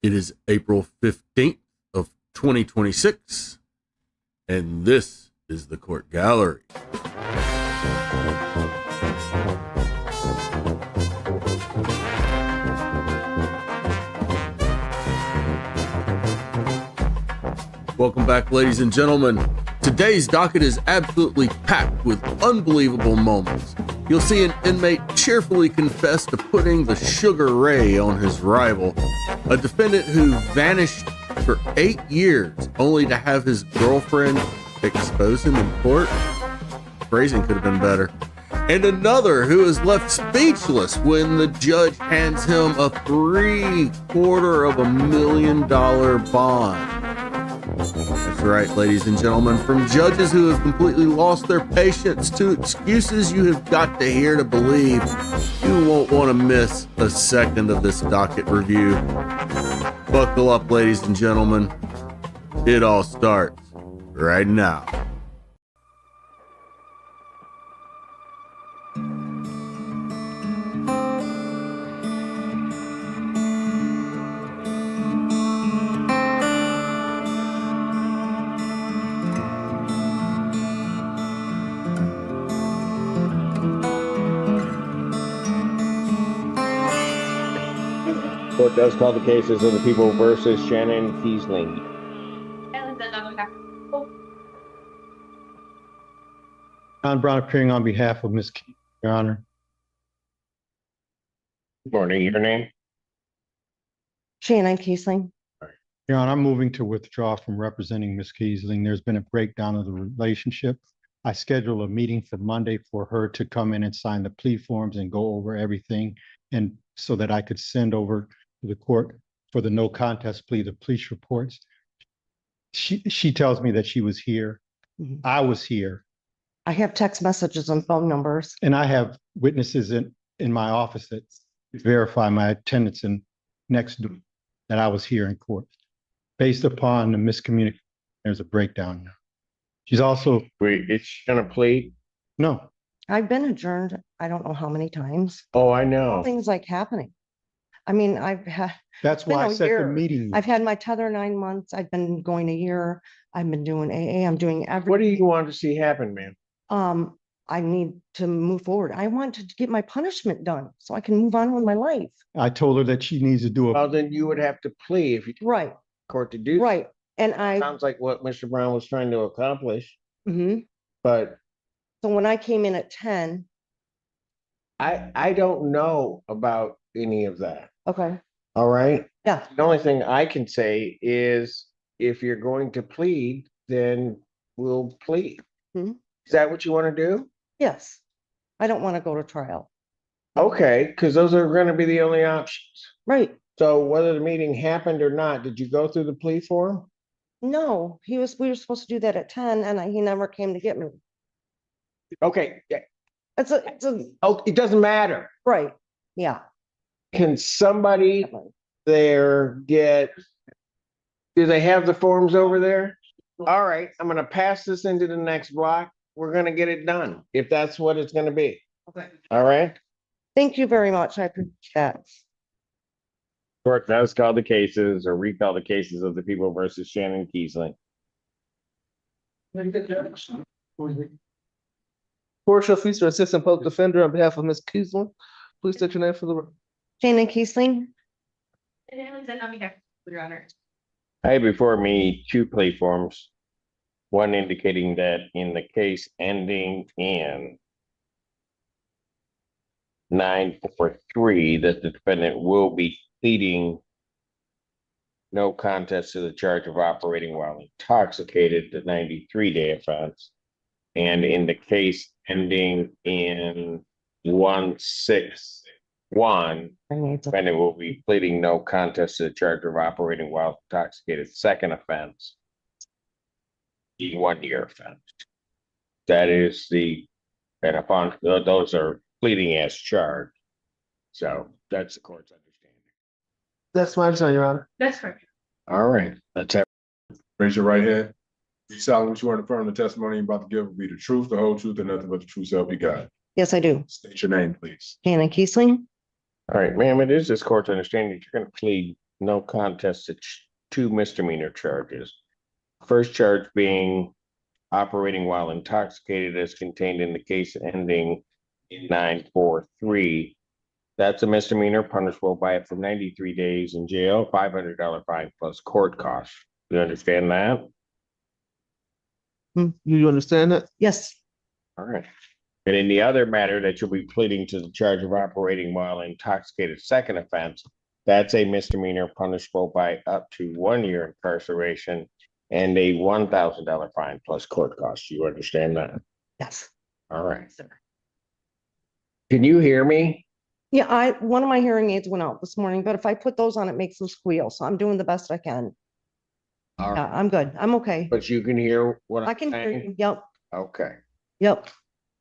It is April 15th of 2026, and this is the Court Gallery. Welcome back, ladies and gentlemen. Today's docket is absolutely packed with unbelievable moments. You'll see an inmate cheerfully confess to putting the Sugar Ray on his rival, a defendant who vanished for 8 years only to have his girlfriend expose him in court. Phrasing could have been better. And another who is left speechless when the judge hands him a $750,000 bond. That's right, ladies and gentlemen. From judges who have completely lost their patience to excuses you have got to hear to believe, you won't want to miss a second of this docket review. Buckle up, ladies and gentlemen. It all starts right now. Court does call the cases of the people versus Shannon Kiesling. John Brown appearing on behalf of Ms. Kiesling, Your Honor. Good morning. Your name? Shannon Kiesling. Your Honor, I'm moving to withdraw from representing Ms. Kiesling. There's been a breakdown of the relationship. I scheduled a meeting for Monday for her to come in and sign the plea forms and go over everything, and so that I could send over to the court for the no contest plea, the police reports. She tells me that she was here. Mhm. I was here. I have text messages and phone numbers. And I have witnesses in my office that verify my attendance and next door that I was here in court. Based upon the miscommunication, there's a breakdown now. She's also, Wait, it's gonna plead? no, I've been adjourned, I don't know how many times. Oh, I know. Things like happening. I mean, that's been why I a set the year. meeting. I've had my tether 9 months. I've been going a year. I've been doing AA. I'm doing What do everything. you want to see happen, man? I need to move forward. I want to get my punishment done so I can move on with my life. I told her that she needs to do Well, a, then you would have to plea if you Right, court to do. right. And I, Sounds like what Mr. Brown was trying to accomplish, Mhm. but So when I came in at 10, I don't know about any of that. okay, All right? yeah, The only thing I can say is if you're going to plead, then we'll plead. Mhm. Is that what you want to do? yes. I don't want to go to trial. Okay, because those are going to be the only options. Right. So whether the meeting happened or not, did you go through the plea form? No, we were supposed to do that at 10 and he never came to get me. Okay, yeah. It's a, Oh, it doesn't matter. right, yeah. Can somebody there do they have the forms over there? All right, I'm gonna pass this into the next block. We're gonna get it done, if that's what it's gonna be. Okay. All right? Thank you very much. I appreciate that. Court does call the cases or recall the cases of the people versus Shannon Kiesling. Portia Feaster, Assistant Public Defender, on behalf of Ms. Kiesling. Please state your name for the record. Shannon Kiesling. Your Honor. I have before me 2 plea forms. One indicating that in the case ending in 943, that the defendant will be pleading no contest to the charge of operating while intoxicated, the 93-day offense. And in the case ending in 161, I need to, defendant will be pleading no contest to the charge of operating while intoxicated, second offense. The 1-year offense. That is and upon, those are pleading as charged. So that's the court's understanding. That's my understanding, Your Honor. That's correct. All right, let's have. Raise your right hand. You solemnly swear to affirm the testimony you're about to give will be the truth, the whole truth, and nothing but the truth, so help you God. yes, I do. State your name, please. Shannon Kiesling. All right, ma'am, it is this court's understanding that you're gonna plead no contest to two misdemeanor charges. First charge being operating while intoxicated as contained in the case ending in 943. That's a misdemeanor punishable by up to 93 days in jail, $500 fine plus court costs. You understand that? Do you understand that? Yes, All right. And in the other matter that you'll be pleading to the charge of operating while intoxicated second offense, that's a misdemeanor punishable by up to 1 year incarceration and a $1,000 fine plus court costs. You understand that? yes. All right. Sir. Can you hear me? Yeah, one of my hearing aids went out this morning, but if I put those on, it makes them squeal. So I'm doing the best I can. All Yeah, right. I'm good. I'm okay. But you can hear what I I'm can hear saying? you. Yep, Okay. yep.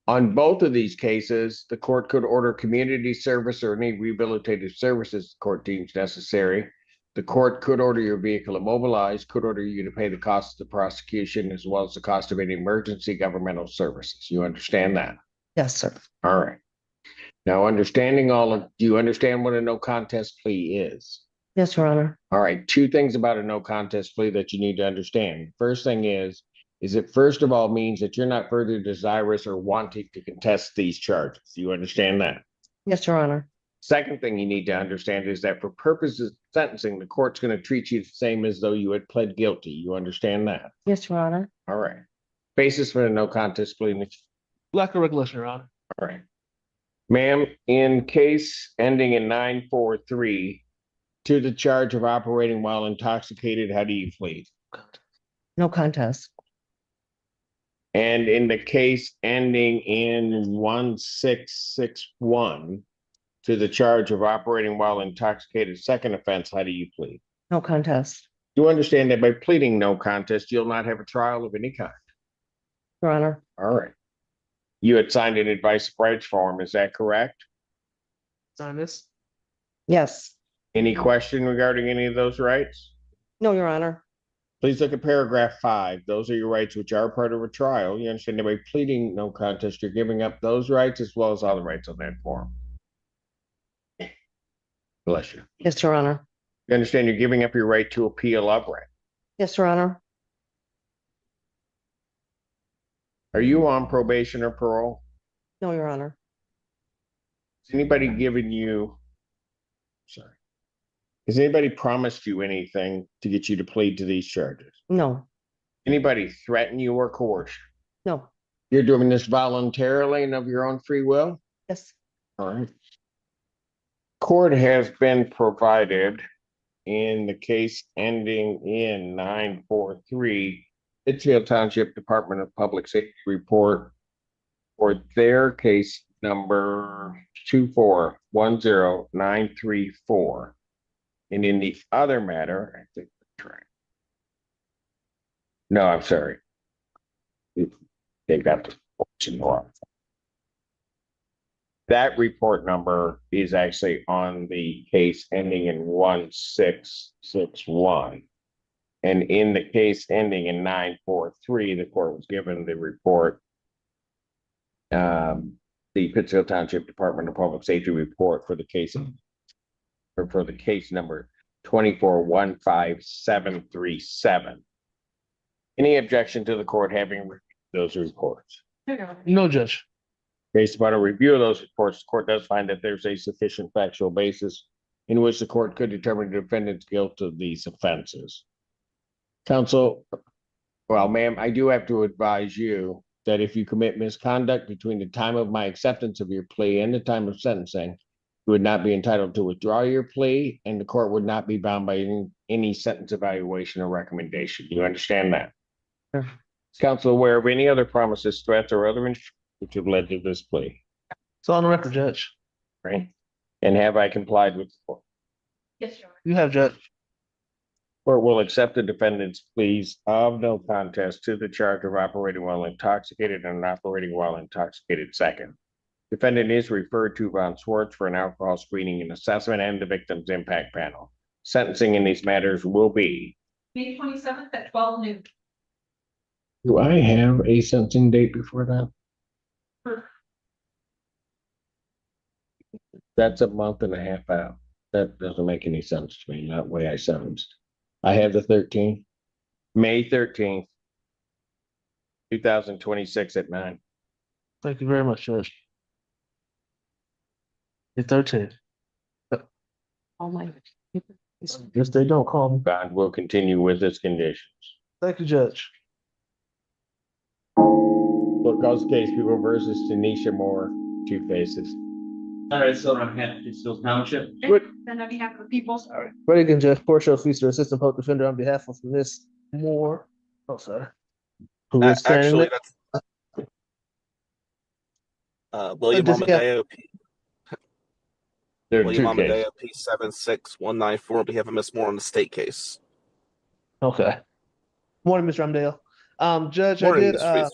On both of these cases, the court could order community service or any rehabilitative services the court deems necessary. The court could order your vehicle immobilized, could order you to pay the cost of the prosecution as well as the cost of any emergency governmental services. You understand that? Yes, sir. All right. Now, do you understand what a no contest plea is? Yes, Your Honor. All right, two things about a no contest plea that you need to understand. First thing is it first of all means that you're not further desirous or wanting to contest these charges. You understand that? Yes, Your Honor. Second thing you need to understand is that for purposes of sentencing, the court's going to treat you the same as though you had pled guilty. You understand that? Yes, Your Honor. All right. Basis for a no contest plea. Lack of recollection, Your Honor. All right. Ma'am, in case ending in 943, to the charge of operating while intoxicated, how do you plead? No contest. And in the case ending in 1661, to the charge of operating while intoxicated second offense, how do you plead? No contest. You understand that by pleading no contest, you'll not have a trial of any kind. Your Honor. All right. You had signed an advice of rights form, is that correct? Sign this. Yes. Any question regarding any of those rights? No, Your Honor. Please look at paragraph 5. Those are your rights which are part of a trial. You understand that by pleading no contest, you're giving up those rights as well as all the rights on that form. Bless you. Yes, Your Honor. You understand you're giving up your right to appeal of rent. Yes, Your Honor. Are you on probation or parole? No, Your Honor. Has anybody given you, sorry, has anybody promised you anything to get you to plead to these charges? No, Anybody threaten you or coerce you? no. You're doing this voluntarily and of your own free will? Yes. All right. Court has been provided in the case ending in 943, Pittsfield Township Department of Public Safety report for their case number 2410934. And in the other matter, I think that's right. No, I'm sorry. They got the reports in the wrong. That report number is actually on the case ending in 1661. And in the case ending in 943, the court was given the report, the Pittsfield Township Department of Public Safety report for the case, or for the case number 2415737. Any objection to the court having reviewed those reports? No, Judge. Based upon a review of those reports, the court does find that there's a sufficient factual basis in which the court could determine the defendant's guilt of these offenses. Counsel, well, ma'am, I do have to advise you that if you commit misconduct between the time of my acceptance of your plea and the time of sentencing, you would not be entitled to withdraw your plea, and the court would not be bound by any sentence evaluation or recommendation. You understand that? Sure. Is counsel aware of any other promises, threats, or other instructions which have led to this plea? It's on the record, Judge. Right? And have I complied with the court? Yes, Your Honor. You have, Judge. Court will accept the defendant's pleas of no contest to the charge of operating while intoxicated and operating while intoxicated second. Defendant is referred to Von Swartz for an alcohol screening and assessment and the victim's impact panel. Sentencing in these matters will be May 27th at 12 noon. Do I have a sentencing date before that? Sure. That's a month and a half out. That doesn't make any sense to me, not the way I sentenced. I have the 13th, May 13th, 2026 at 9. Thank you very much, Judge. The 13th. Oh my. Yes, they don't call me. Bond will continue with its conditions. Thank you, Judge. Court calls the case People versus Tanisha Moore, 2 faces. All right, so I'm happy to still township. Then on behalf of the people. All right. Ready again, Judge. Court shall feature Assistant Public Defender on behalf of Miss Moore. Oh, sorry. Who is standing Actually, there? that's William does he have- Amadeo, There are William 2 Amadeo, cases. P76194, on behalf of Miss Moore on the state case. Okay. Morning, Mr. Ramdale. Judge, Morning, I did, Mr.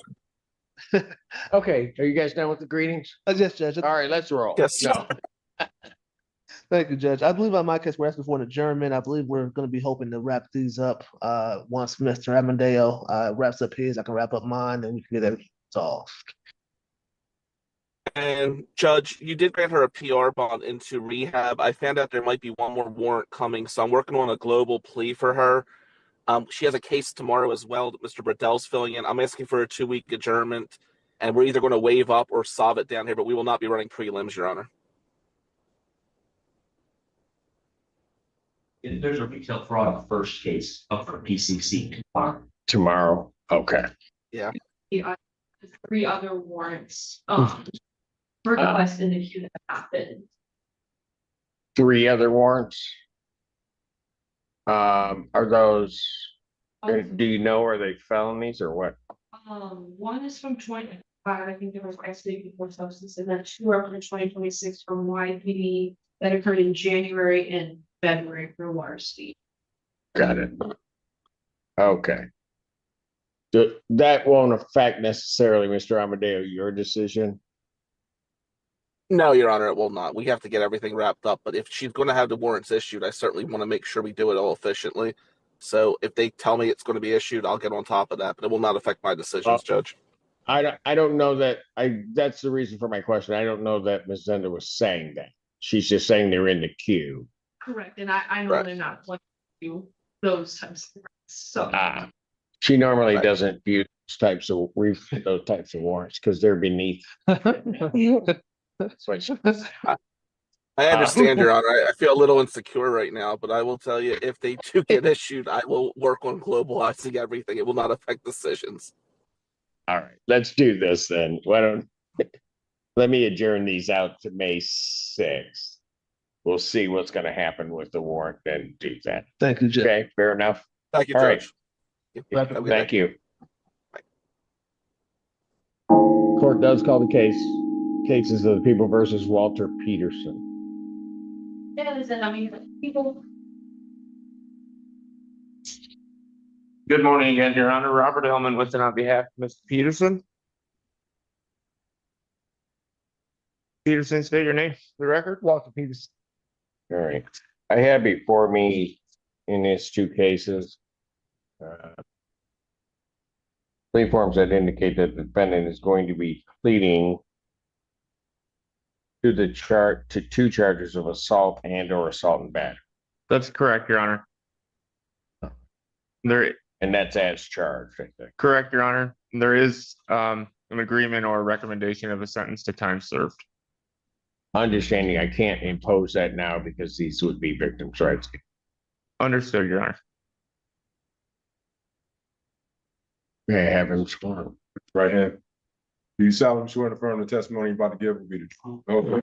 Feaster. Okay, are you guys done with the greetings? yes, Judge. All right, let's roll. Yes. No. Thank you, Judge. I believe on my case, we're asking for an adjournment. I believe we're going to be hoping to wrap these up. Once Mr. Amadeo wraps up his, I can wrap up mine, and we can get everything solved. And Judge, you did grant her a PR bond into rehab. I found out there might be one more warrant coming, so I'm working on a global plea for her. She has a case tomorrow as well that Mr. Bradell's filling in. I'm asking for a 2-week adjournment, and we're either going to waive up or solve it down here, but we will not be running prelims, Your Honor. There's a retail fraud first case up for PCC. Tomorrow, okay. The 3 other warrants, request in the queue that happened. 3 other warrants. Are those, do you know, are they felonies or what? One is from 2025, I think there was actually before substance, and then 2 are from 2026 from YPD that occurred in January and February for water speed. Got it. Okay. That won't affect necessarily, Mr. Amadeo, your decision. No, Your Honor, it will not. We have to get everything wrapped up, but if she's going to have the warrants issued, I certainly want to make sure we do it all efficiently. So if they tell me it's going to be issued, I'll get on top of that, but it will not affect my decisions, Judge. I don't know that that's the reason for my question. I don't know that Ms. Zender was saying that. She's just saying they're in the queue. Correct, and I know Right. they're not one do those types of things, so. She normally Right. doesn't view those types of warrants because they're beneath. I understand, Your Honor. I feel a little insecure right now, but I will tell you, if they do get issued, I will work on globalizing everything. It will not affect decisions. All right, let's do this then. Why don't, let me adjourn these out to May 6th. We'll see what's going to happen with the warrant, then do that. Thank you, Judge. Okay, fair enough. Thank you, All right. Judge. Yeah, have a good Thank day. you. Court does call the cases of the People versus Walter Peterson. Yeah, listen, I mean, people. Good morning again, Your Honor. Robert Hellman with and on behalf of Mr. Peterson. Peterson, state your name, for the record. Walter Peters. All right. I have before me in these 2 cases plea forms that indicate that the defendant is going to be pleading to 2 charges of assault and or assault and battery. That's correct, Your Honor. And that's as charged, I think. Correct, Your Honor. There is an agreement or a recommendation of a sentence to time served. Understanding I can't impose that now because these would be victims' rights. Understood, Your Honor. May I have him sworn? Right hand. Do you solemnly swear and affirm the testimony you're about to give will be the truth? Okay.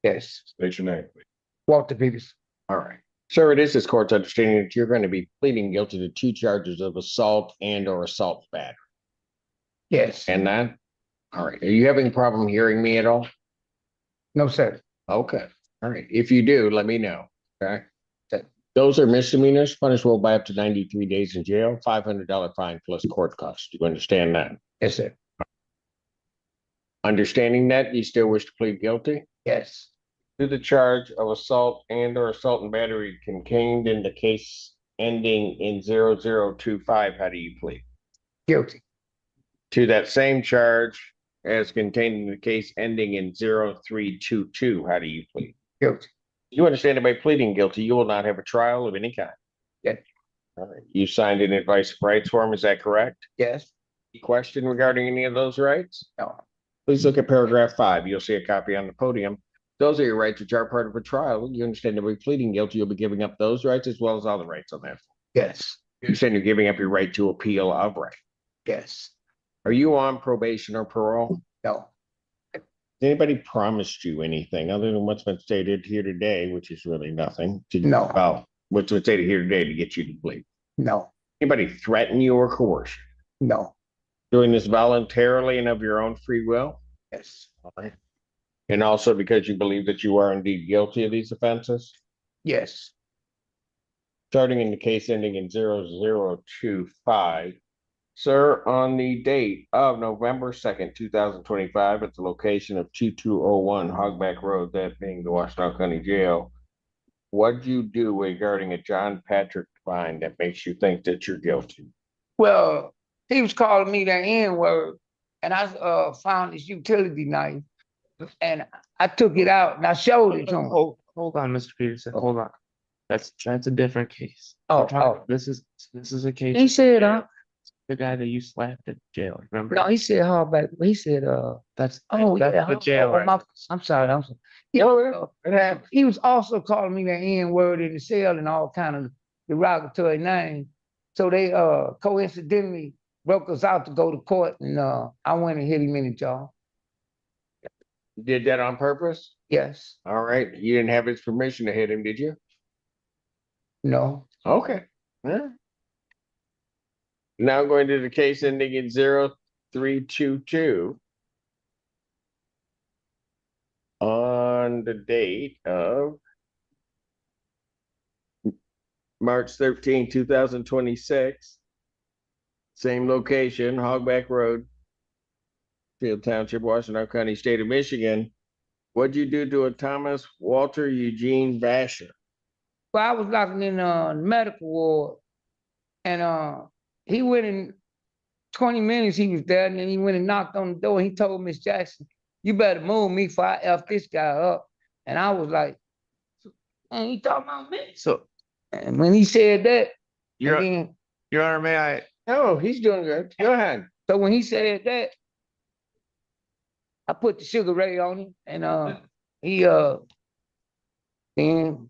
Yes. State your name, please. Walter Peters. All right. Sir, it is this court's understanding that you're going to be pleading guilty to 2 charges of assault and or assault battery. Yes. And that? All right. Are you having a problem hearing me at all? No, sir. Okay. All right. If you do, let me know. Okay. Those are misdemeanors, punishable by up to 93 days in jail, $500 fine plus court costs. Do you understand that? Yes, sir. Understanding that, you still wish to plead guilty Yes. to the charge of assault and or assault and battery contained in the case ending in 0025. How do you plead? Guilty. To that same charge as contained in the case ending in 0322. How do you plead? Guilty. You understand that by pleading guilty, you will not have a trial of any kind? Yes. All right. You signed an advice of rights form, is that correct? Yes. Any question regarding any of those rights? No. Please look at paragraph 5. You'll see a copy on the podium. Those are your rights which are part of a trial. You understand that by pleading guilty, you'll be giving up those rights as well as all the rights on that. Yes. You understand you're giving up your right to appeal of right. Yes. Are you on probation or parole? No. Has anybody promised you anything other than what's been stated here today, which is really nothing? No. Well, what's been stated here today to get you to plead? No. Anybody threaten you or coerce you? No. Doing this voluntarily and of your own free will? Yes. All right. And also because you believe that you are indeed guilty of these offenses? Yes. Starting in the case ending in 0025. Sir, on the date of November 2nd, 2025, at the location of 2201 Hogback Road, that being the Washington County Jail, what'd you do regarding a John Patrick fine that makes you think that you're guilty? Well, he was calling me the N-word, and I found this utility knife, and I took it out and I showed it to him. Hold on, Mr. Peterson, hold on. That's a different case. Oh. This is a case. He said, The guy that you slapped at jail, remember? no, he said hardback. He said, That's yeah, the jail. oh, I'm sorry. He was also calling me the N-word in the cell and all kind of derogatory names. So they coincidentally broke us out to go to court, and I went and hit him in the jaw. You did that on purpose? Yes. All right. You didn't have his permission to hit him, did you? No. Okay. Yeah. Now going to the case ending in 0322. On the date of March 13, 2026. Same location, Hogback Road, Field Township, Washington County, State of Michigan. What'd you do to a Thomas Walter Eugene Vasher? Well, I was locked in the medical ward, and he went in 20 minutes, he was there, and then he went and knocked on the door. He told Miss Jackson, "You better move me before I F this guy up." And I was like, "Man, he talking about me." So, And when he said that, Your and then, Your Honor, may I? Oh, he's doing good. Go ahead. so when he said that, I put the Sugar Ray on him, and he then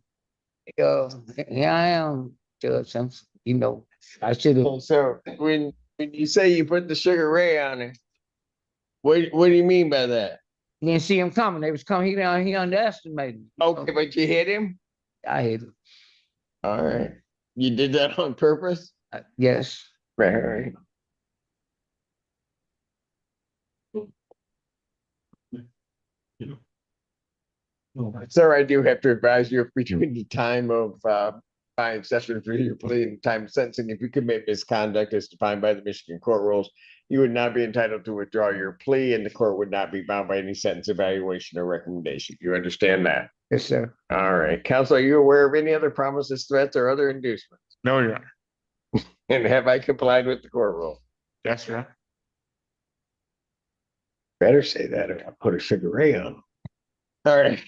here I am, Judge Simpson. You know, I should have. So when you say you put the Sugar Ray on it, what do you mean by that? You didn't see him coming. They was coming. He underestimated me. Okay, but you hit him? I hit him. All right. You did that on purpose? Yes. Right. Sir, I do have to advise you between the time of fine session for your plea and time of sentencing, if you commit misconduct as defined by the Michigan court rules, you would not be entitled to withdraw your plea, and the court would not be bound by any sentence evaluation or recommendation. You understand that? Yes, sir. All right. Counsel, are you aware of any other promises, threats, or other inducements? No, Your Honor. And have I complied with the court rule? Yes, Your Honor. Better say that or I'll put a Sugar Ray on. All right.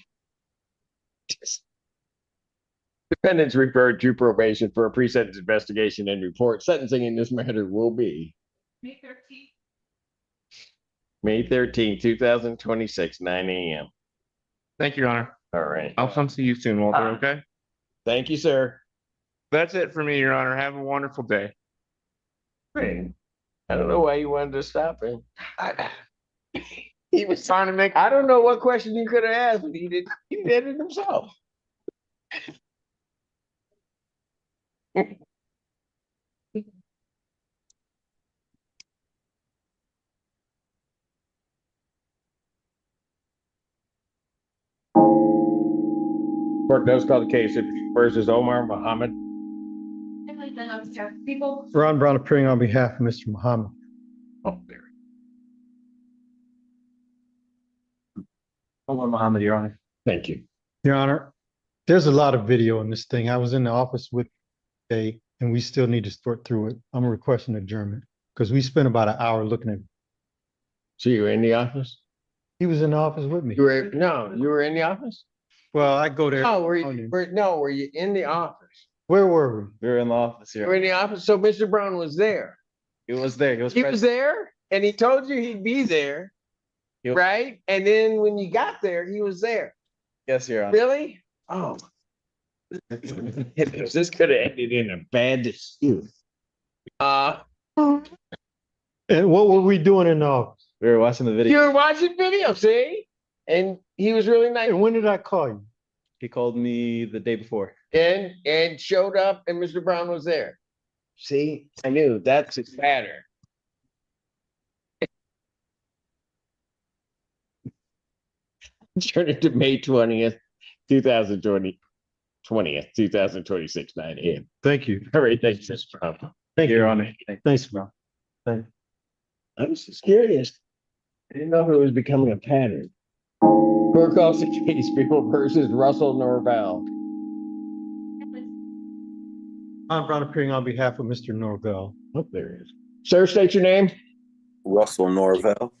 Defendants referred to probation for a pre-sentence investigation and report. Sentencing in this matter will be May 13, 2026, 9 a.m. Thank you, Your Honor. All right. I'll come see you soon, Walter, okay? Thank you, sir. That's it for me, Your Honor. Have a wonderful day. I don't know why you wanted to stop him. He was trying to make, I don't know what question you could have asked, but he did it himself. Court does call the case of versus Omar Muhammad. People. Ron Brown appearing on behalf of Mr. Muhammad. Oh, there. Omar Muhammad, Your Honor. Thank you. Your Honor, there's a lot of video in this thing. I was in the office with today, and we still need to sort through it. I'm requesting adjournment because we spent about an hour looking at. So you were in the office? He was in the office with me. You were in the office? Well, I go there. No, were you in the office? Where were we? We were in the office You were here. in the office, so Mr. Brown was there. He was there. He was He was present. there and he told you he'd be there, He was- right? And then when you got there, he was there. Yes, Your Honor. Really? Oh. This could have ended in a bad dispute. And what were we doing in the office? We were watching the You video. were watching video, see? And he was really nice And when did I call you? He called me the day before. and showed up and Mr. Brown was there. See, I knew that's his pattern. Turn it to May 20th, 2026, 9 a.m. Thank you. All right, thanks, Mr. Brown. Thank Your you. Honor. Thanks, bro. Thank you. I'm just curious. I didn't know if it was becoming a pattern. Court calls the case People versus Russell Norvell. I'm Brown appearing on behalf of Mr. Norvell. Oh, there he is. Sir, state your name. Russell Norvell.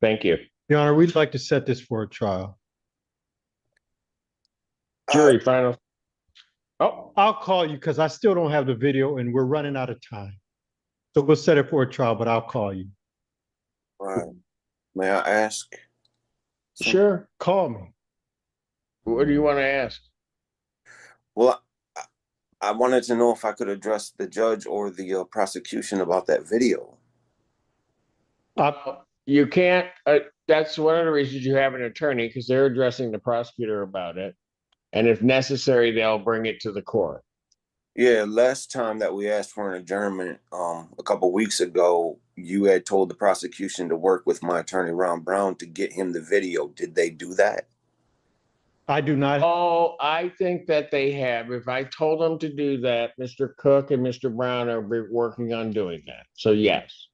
Thank you. Your Honor, we'd like to set this for a trial. Jury final. Oh, I'll call you because I still don't have the video and we're running out of time. So we'll set it for a trial, but I'll call you. Right. May I ask? sure. Call me. What do you want to ask? Well, I wanted to know if I could address the judge or the prosecution about that video. You can't, that's one of the reasons you have an attorney, because they're addressing the prosecutor about it. And if necessary, they'll bring it to the court. Yeah, last time that we asked for an adjournment, a couple weeks ago, you had told the prosecution to work with my attorney, Ron Brown, to get him the video. Did they do that? I do not. Oh, I think that they have. If I told them to do that, Mr. Cook and Mr. Brown are working on doing that. So yes.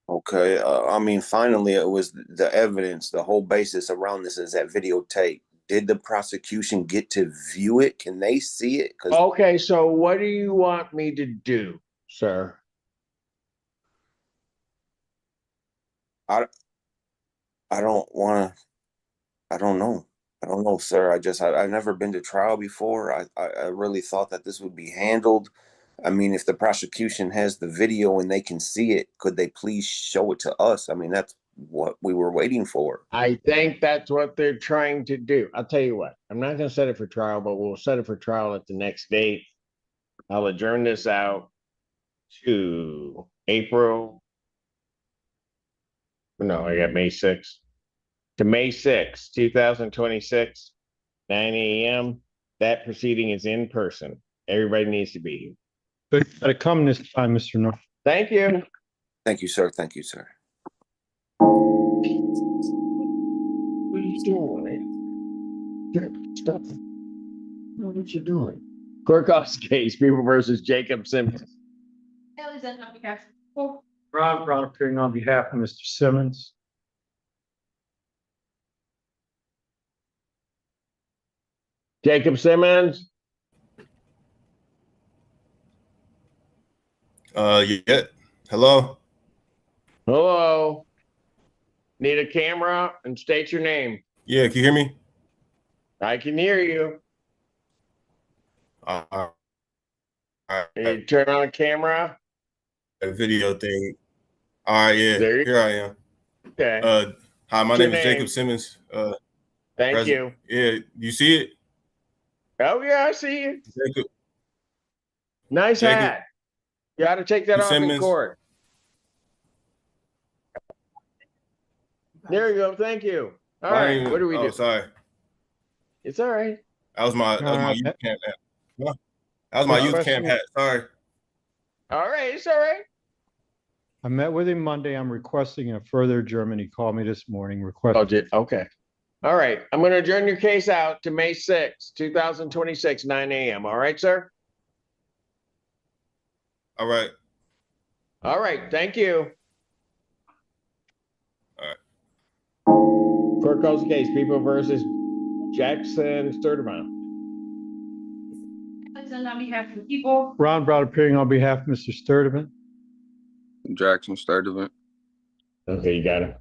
Okay. I mean, finally, it was the evidence, the whole basis around this is that videotape. Did the prosecution get to view it? Can they see it? Okay, so what do you want me to do, sir? I don't want to. I don't know. I don't know, sir. I've never been to trial before. I really thought that this would be handled. I mean, if the prosecution has the video and they can see it, could they please show it to us? I mean, that's what we were waiting for. I think that's what they're trying to do. I'll tell you what, I'm not going to set it for trial, but we'll set it for trial at the next date. I'll adjourn this out to April. No, I got May 6th. To May 6th, 2026, 9 a.m. That proceeding is in person. Everybody needs to be here. But you gotta come this time, Mr. Norvell. Thank you. Thank you, sir. Thank you, sir. What are you doing? Stop. What are you doing? Court calls case, People versus Jacob Simpson. Ron Brown appearing on behalf of Mr. Simmons. Jacob Simmons. Yeah. Hello. Hello. Need a camera and state your name. Yeah, can you hear me? I can hear you. You turn on a camera. A video thing. All right, yeah. There you Here I am. Okay. Hi, my What's your name is name? Jacob Simmons. Thank President. you. Yeah, you see it? Oh yeah, I see you. Jacob Nice Jacob hat. You ought to take that off in Simmons. court. There you go. Thank you. All right. What do we do? Sorry. It's all right. That was my youth camp hat. That was my youth camp hat. Sorry. All right. It's all right. I met with him Monday. I'm requesting a further adjournment. He called me this morning, requesting. Okay. All right. I'm going to adjourn your case out to May 6th, 2026, 9 a.m. All right, sir? All right. All right. Thank you. All right. Court calls the case, People versus Jackson Sturtevant. On behalf of the people. Ron Brown appearing on behalf of Mr. Sturtevant. Jackson Sturtevant. Okay, you got it.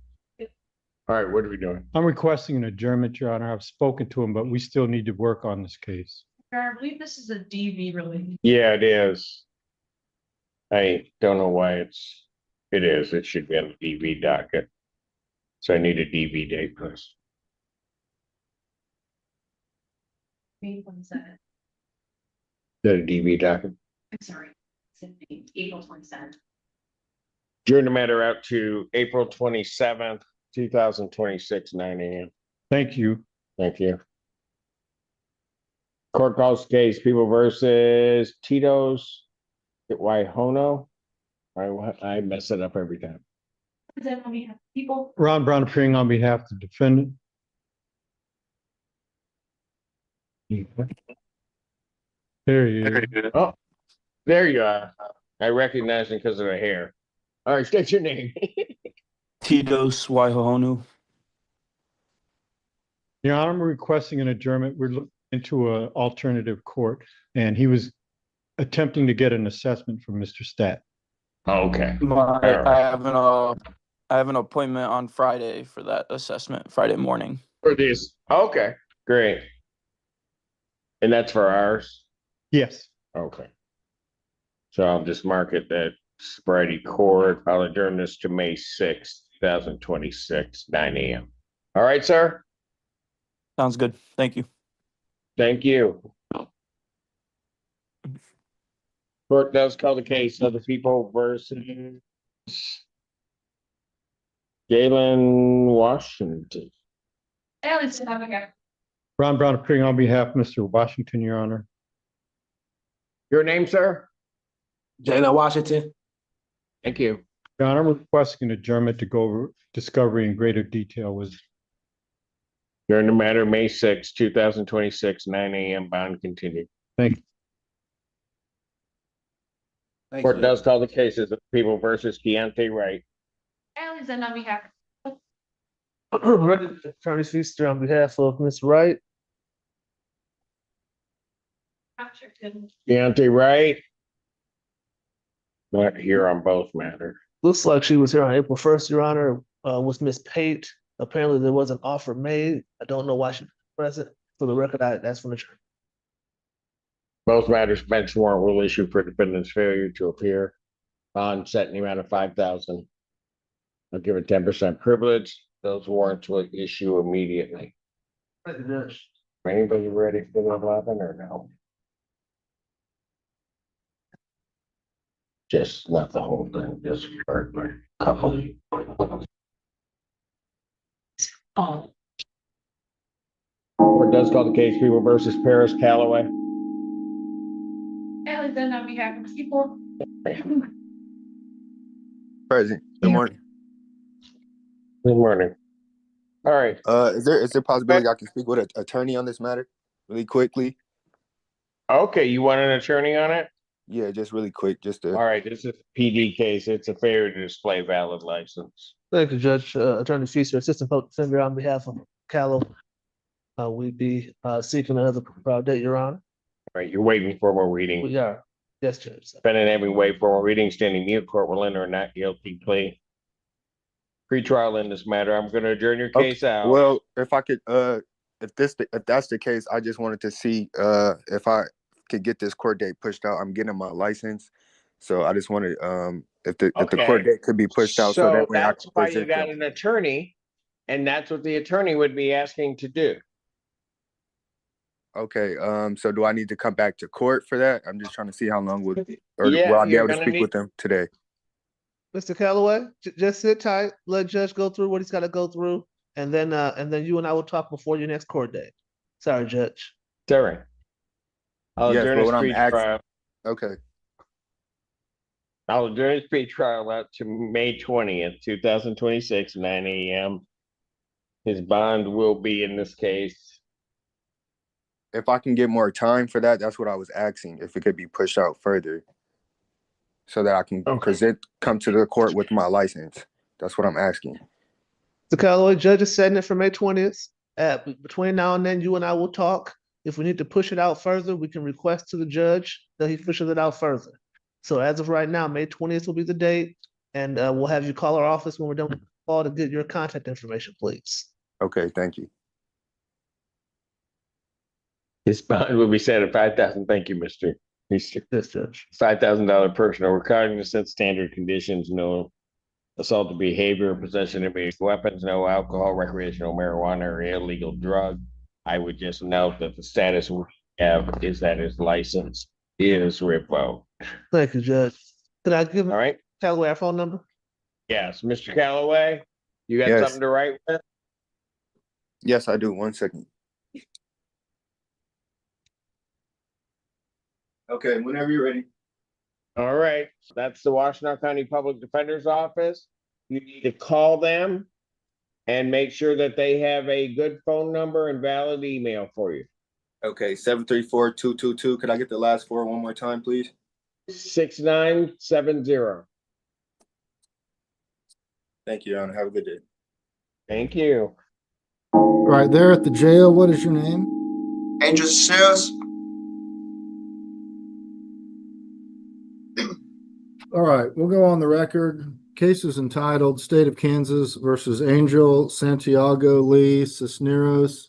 All right, what are we doing? I'm requesting an adjournment, Your Honor. I've spoken to him, but we still need to work on this case. I believe this is a DV related. Yeah, it is. I don't know why it is. It should be on the DV docket. So I need a DV date, please. May 27th. Is that a DV docket? I'm sorry. It's in May, April 27th. Adjourn the matter out to April 27th, 2026, 9 a.m. Thank you. Thank you. Court calls case People versus Tito's Waihono. I mess it up every time. Is that when we have people? Ron Brown appearing on behalf of the defendant. There he is. Oh, there you are. I recognize him because of the hair. All right, state your name. Titos Waihohonu. Your Honor, I'm requesting an adjournment. We're looking into an alternative court, and he was attempting to get an assessment from Mr. Stat. Okay. I have an appointment on Friday for that assessment, Friday morning. For this. Okay, great. And that's for ours? Yes. Okay. So I'll just mark it that Sobriety Court. I'll adjourn this to May 6th, 2026, 9 a.m. All right, sir? Sounds good. Thank you. Thank you. Court does call the case of the People versus Galen Washington. Allison, have a guy. Ron Brown appearing on behalf of Mr. Washington, Your Honor. Your name, sir? Jalen Washington. Thank you. Your Honor, I'm requesting an adjournment to go over discovery in greater detail with. During the matter, May 6, 2026, 9 a.m. Bond continued. Thank you. Court does call the cases of People versus Keontae Wright. Allison, on behalf. Attorney Feaster on behalf of Ms. Wright. Keontae Wright. Not here on both matters. Looks like she was here on April 1st, Your Honor, with Ms. Pate. Apparently there was an offer made. I don't know why she was present. For the record, that's from the church. Both matters, bench warrant will issue for defendant's failure to appear. Bond set in the amount of $5,000. I'll give it 10% privilege. Those warrants will issue immediately. Anybody ready for the 11 or no? Just not the whole thing, just for a couple. Oh. Court does call the case People versus Paris Calloway. Allison, on behalf of people. Present. Good morning. Good morning. All right. Is there a possibility I can speak with an attorney on this matter really quickly? Okay, you want an attorney on it? Yeah, just really quick, just to. All right, this is a PD case. It's a failure to display valid license. Thank you, Judge. Attorney Feaster, Assistant Public Defender on behalf of Callow. We'd be seeking another date, Your Honor. All right, you're waiting for more reading. We are. Yes, Judge. Defendant having waived for more reading, standing mute, court will enter a not guilty plea. Pre-trial in this matter. I'm going to adjourn your case out. Well, if I could, if that's the case, I just wanted to see if I could get this court date pushed out. I'm getting my license, so I just wanted if the court date could be pushed out, so that way that's why you got an attorney, and that's what the attorney would be asking to do. Okay, so do I need to come back to court for that? I'm just trying to see how long will Yeah, will I be you're able to gonna speak need- with them today? Mr. Calloway, just sit tight, let Judge go through what he's got to go through, and then you and I will talk before your next court date. Sorry, Judge. Sorry. I'll Yes, adjourn but this what I'm asking- pre-trial. Okay. I'll adjourn this pre-trial out to May 20th, 2026, 9 a.m. His bond will be in this case. If I can get more time for that, that's what I was asking. If it could be pushed out further, so that I can come to the court with my license. That's what I'm asking. Mr. Calloway, Judge is setting it for May 20th. Between now and then, you and I will talk. If we need to push it out further, we can request to the judge that he pushes it out further. So as of right now, May 20th will be the date, and we'll have you call our office when we're done with call to get your contact information, please. Okay, thank you. His bond will be set at 5,000. Thank you, Mr. Yes, Judge. $5,000 personal recognizance, standard conditions, no assaultive behavior, possession of weapons, no alcohol, recreational marijuana, or illegal drug. I would just note that the status we have is that his license is revoked. Thank you, Judge. Can I give All right? Callaway our phone number? Yes, Mr. Calloway, you got Yes. something to write with? Yes, I do. 1 second. Okay, whenever you're ready. All right, that's the Washtenaw County Public Defender's Office. You need to call them and make sure that they have a good phone number and valid email for you. Okay, 734-222. Could I get the last four one more time, please? 6970. Thank you, Your Honor. Have a good day. Thank you. Right there at the jail, what is your name? Angel Cisneros. All right, we'll go on the record. Case is entitled State of Kansas versus Angel Santiago Lee Cisneros.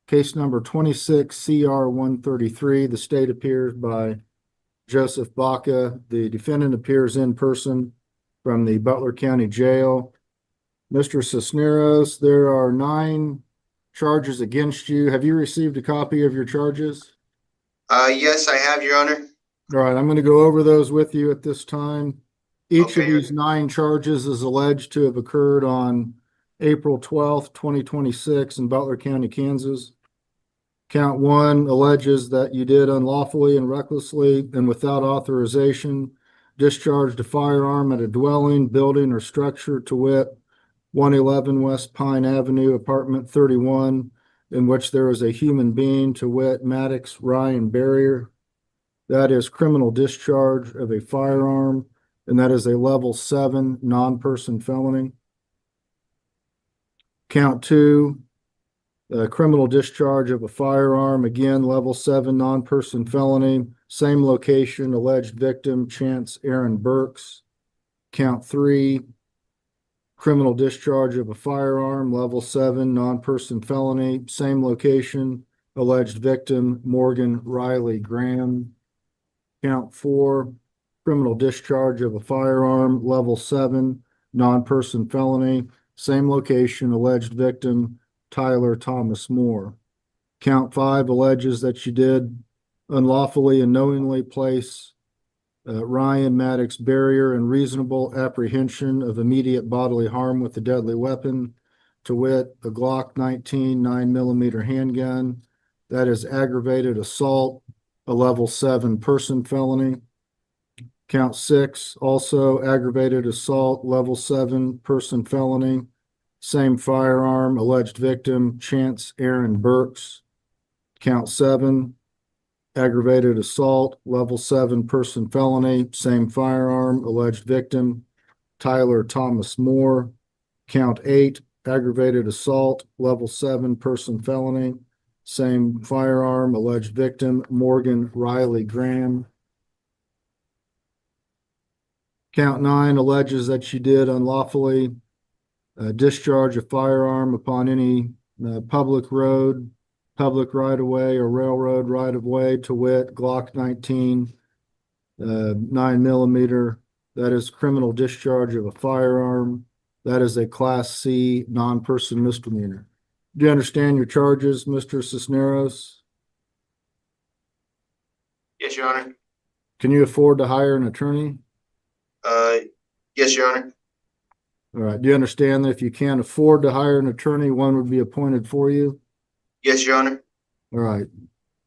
Case number 26 CR 133. The state appears by Joseph Baca. The defendant appears in person from the Butler County Jail. Mr. Cisneros, there are 9 charges against you. Have you received a copy of your charges? Yes, I have, Your Honor. All right, I'm going to go over those with you at this time. Each of Okay. these 9 charges is alleged to have occurred on April 12th, 2026 in Butler County, Kansas. Count 1 alleges that you did unlawfully and recklessly and without authorization discharged a firearm at a dwelling, building, or structure, to wit, 111 West Pine Avenue, apartment 31, in which there is a human being, to wit, Maddox Ryan Barrier. That is criminal discharge of a firearm, and that is a level 7 non-person felony. Count 2, criminal discharge of a firearm, again, level 7 non-person felony, same location, alleged victim, Chance Aaron Burks. Count 3, criminal discharge of a firearm, level 7 non-person felony, same location, alleged victim, Morgan Riley Graham. Count 4, criminal discharge of a firearm, level 7, non-person felony, same location, alleged victim, Tyler Thomas Moore. Count 5 alleges that you did unlawfully and knowingly place Ryan Maddox Barrier in reasonable apprehension of immediate bodily harm with a deadly weapon, to wit, a Glock 19 9mm handgun. That is aggravated assault, a level 7 person felony. Count 6, also aggravated assault, level 7 person felony. Same firearm, alleged victim, Chance Aaron Burks. Count 7, aggravated assault, level 7 person felony. Same firearm, alleged victim, Tyler Thomas Moore. Count 8, aggravated assault, level 7 person felony. Same firearm, alleged victim, Morgan Riley Graham. Count 9 alleges that you did unlawfully discharge a firearm upon any public road, public right-of-way, or railroad right-of-way, to wit, Glock 19 9mm. That is criminal discharge of a firearm. That is a Class C non-person misdemeanor. Do you understand your charges, Mr. Cisneros? Yes, Your Honor. Can you afford to hire an attorney? Yes, Your Honor. All right. Do you understand that if you can't afford to hire an attorney, one would be appointed for you? Yes, Your Honor. All right.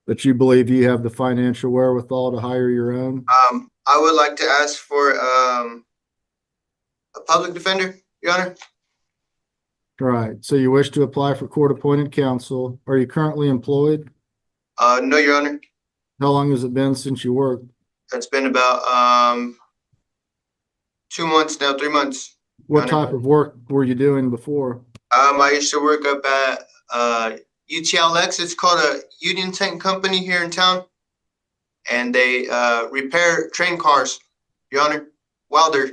But you believe you have the financial wherewithal to hire your own? I would like to ask for a public defender, Your Honor. All right. So you wish to apply for court-appointed counsel. Are you currently employed? No, Your Honor. How long has it been since you worked? It's been about 2 months now, 3 months. What type of work were you doing before? I used to work up at UTLX. It's called a Union Tank Company here in town, and they repair train cars, Your Honor. Wilder.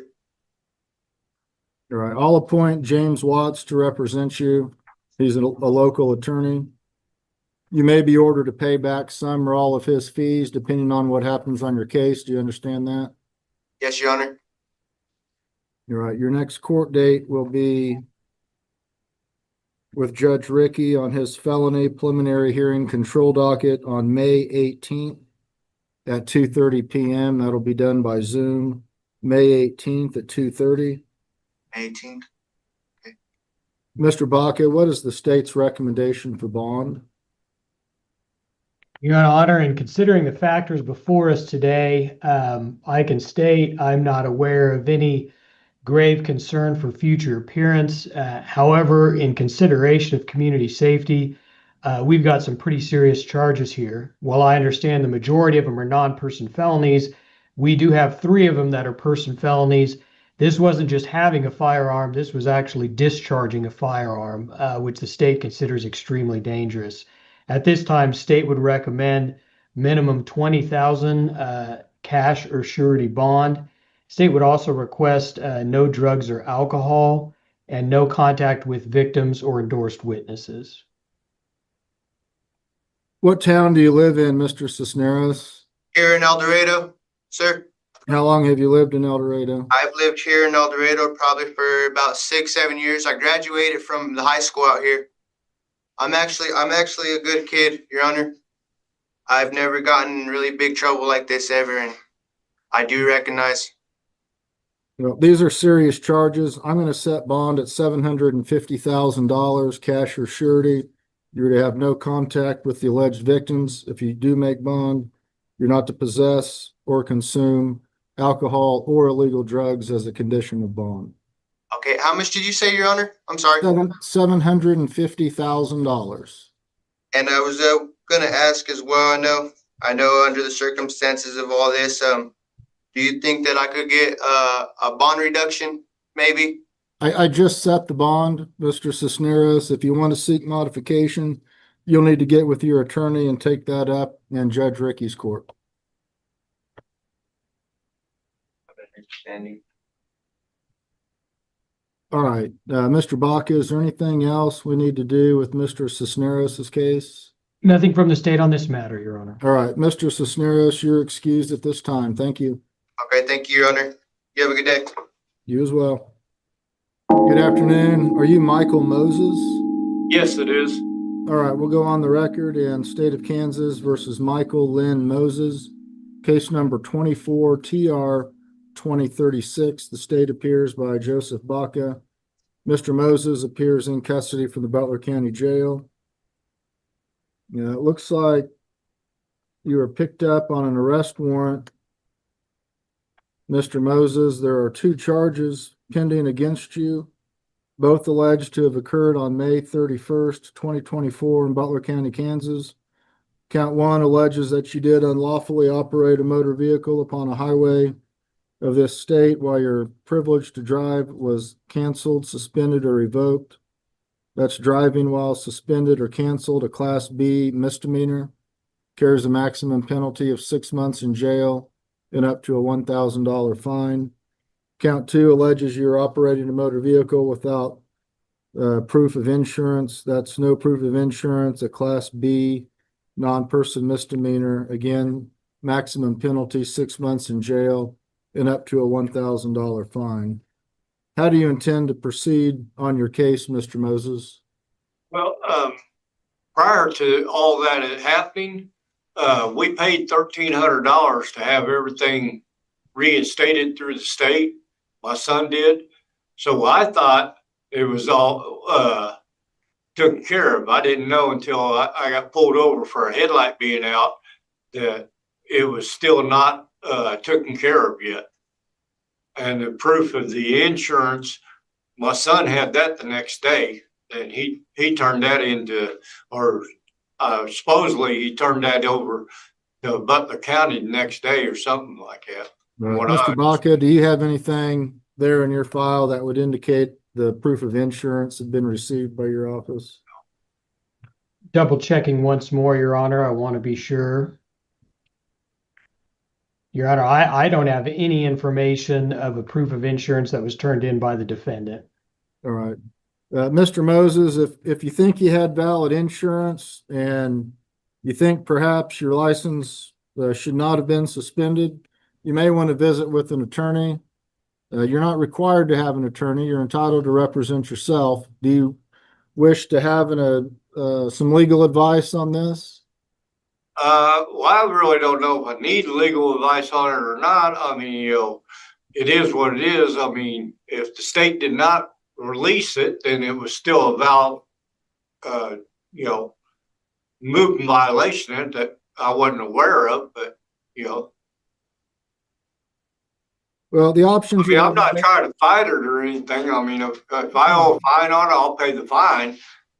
All right, I'll appoint James Watts to represent you. He's a local attorney. You may be ordered to pay back some or all of his fees depending on what happens on your case. Do you understand that? Yes, Your Honor. You're right. Your next court date will be with Judge Ricky on his felony preliminary hearing control docket on May 18th at 2:30 p.m. That'll be done by Zoom, May 18th at 2:30. 18th. Mr. Baca, what is the state's recommendation for bond? Your Honor, in considering the factors before us today, I can state I'm not aware of any grave concern for future appearance. However, in consideration of community safety, we've got some pretty serious charges here. While I understand the majority of them are non-person felonies, we do have 3 of them that are person felonies. This wasn't just having a firearm, this was actually discharging a firearm, which the state considers extremely dangerous. At this time, state would recommend minimum $20,000 cash or surety bond. State would also request no drugs or alcohol and no contact with victims or endorsed witnesses. What town do you live in, Mr. Cisneros? Here in El Dorado, sir. How long have you lived in El Dorado? I've lived here in El Dorado probably for about 6-7 years. I graduated from the high school out here. I'm actually a good kid, Your Honor. I've never gotten in really big trouble like this ever, and I do recognize. Well, these are serious charges. I'm going to set bond at $750,000 cash or surety. You're to have no contact with the alleged victims. If you do make bond, you're not to possess or consume alcohol or illegal drugs as a condition of bond. Okay, how much did you say, Your Honor? I'm sorry. $750,000. And I was gonna ask as well. I know under the circumstances of all this, do you think that I could get a bond reduction, maybe? I just set the bond, Mr. Cisneros. If you want to seek modification, you'll need to get with your attorney and take that up in Judge Ricky's court. Understanding. All right, Mr. Baca, is there anything else we need to do with Mr. Cisneros' case? Nothing from the state on this matter, Your Honor. All right, Mr. Cisneros, you're excused at this time. Thank you. Okay, thank you, Your Honor. You have a good day. You as well. Good afternoon. Are you Michael Moses? Yes, it is. All right, we'll go on the record in State of Kansas versus Michael Lynn Moses. Case number 24 TR 2036. The state appears by Joseph Baca. Mr. Moses appears in custody from the Butler County Jail. Yeah, it looks like you were picked up on an arrest warrant. Mr. Moses, there are 2 charges pending against you, both alleged to have occurred on May 31st, 2024 in Butler County, Kansas. Count 1 alleges that you did unlawfully operate a motor vehicle upon a highway of this state while your privilege to drive was canceled, suspended, or revoked. That's driving while suspended or canceled, a Class B misdemeanor, carries a maximum penalty of 6 months in jail and up to a $1,000 fine. Count 2 alleges you're operating a motor vehicle without proof of insurance. That's no proof of insurance, a Class B non-person misdemeanor. Again, maximum penalty 6 months in jail and up to a $1,000 fine. How do you intend to proceed on your case, Mr. Moses? Well, prior to all that happening, we paid $1,300 to have everything reinstated through the state. My son did. So I thought it was all taken care of. I didn't know until I got pulled over for a headlight being out that it was still not taken care of yet. And the proof of the insurance, my son had that the next day, and he turned that into, or supposedly he turned that over to Butler County the next day or something like that. Right. Mr. Baca, do you have anything there in your file that would indicate the proof of insurance had been received by your office? Double checking once more, Your Honor. I want to be sure. Your Honor, I don't have any information of a proof of insurance that was turned in by the defendant. All right. Mr. Moses, if you think you had valid insurance and you think perhaps your license should not have been suspended, you may want to visit with an attorney. You're not required to have an attorney. You're entitled to represent yourself. Do you wish to have some legal advice on this? Well, I really don't know if I need legal advice on it or not. I mean, it is what it is. I mean, if the state did not release it, then it was still a valid, movement violation that I wasn't aware of, but, Well, the options. I'm not trying to fight it or anything. I mean, if I owe a fine on it, I'll pay the fine.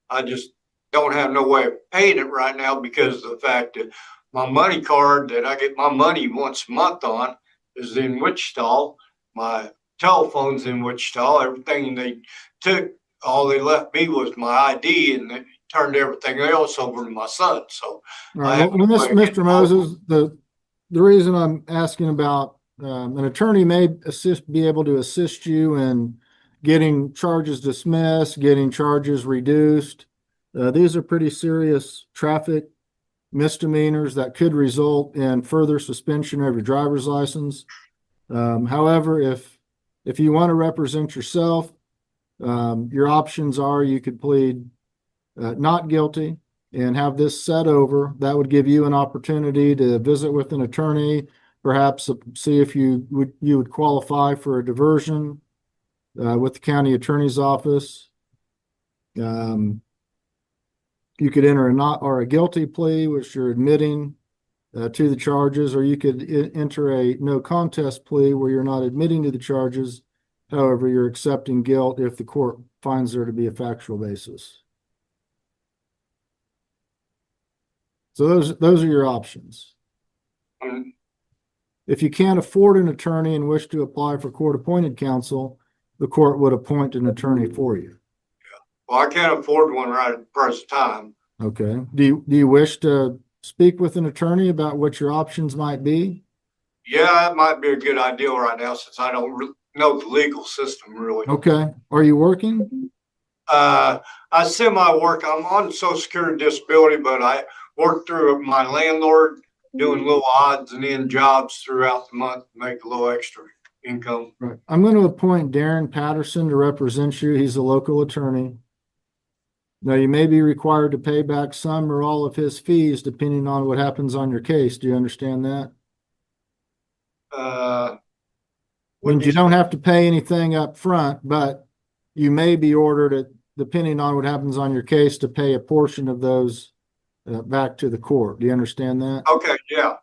I just don't have no way of paying it right now because of the fact that my money card that I get my money once a month on is in Wichita. My telephone's in Wichita. Everything they took, all they left me was my ID, and they turned everything else over to my son. So, Mr. Moses, the reason I'm asking about an attorney may be able to assist you in getting charges dismissed, getting charges reduced. These are pretty serious traffic misdemeanors that could result in further suspension of your driver's license. However, if you want to represent yourself, your options are you could plead not guilty and have this set over. That would give you an opportunity to visit with an attorney, perhaps see if you would qualify for a diversion with the county attorney's office. You could enter a guilty plea, which you're admitting to the charges, or you could enter a no contest plea where you're not admitting to the charges. However, you're accepting guilt if the court finds there to be a factual basis. So those are your options. If you can't afford an attorney and wish to apply for court-appointed counsel, the court would appoint an attorney for you. well, I can't afford one right at the present time. Okay. Do you wish to speak with an attorney about what your options might be? Yeah, that might be a good idea right now since I don't know the legal system really. Okay. Are you working? I semi-work. I'm on Social Security disability, but I work through my landlord doing little odds and end jobs throughout the month to make a little extra income. Right. I'm going to appoint Darren Patterson to represent you. He's a local attorney. Now, you may be required to pay back some or all of his fees depending on what happens on your case. Do you understand that? Means you don't have to pay anything up front, but you may be ordered, depending on what happens on your case, to pay a portion of those back to the court. Do you understand that? Okay, yeah.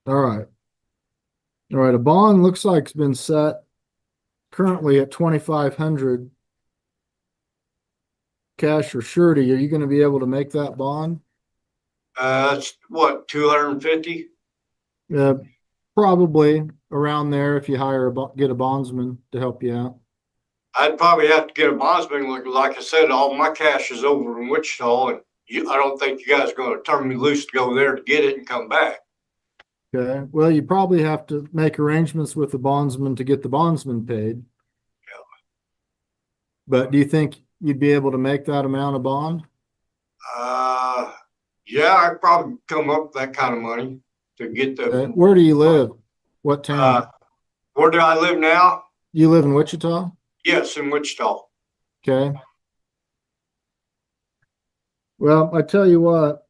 All right. All right. A bond looks like it's been set currently at $2,500 cash or surety. Are you going to be able to make that bond? That's what, 250? Probably around there if you get a bondsman to help you out. I'd probably have to get a bondsman. Like I said, all my cash is over in Wichita, and I don't think you guys are going to turn me loose to go there to get it and come back. Okay. Well, you probably have to make arrangements with the bondsman to get the bondsman paid. Yeah. But do you think you'd be able to make that amount of bond? Yeah, I'd probably come up with that kind of money to get the. Okay. Where do you live? What town? Where do I live now? You live in Wichita? Yes, in Wichita. Okay. Well, I tell you what.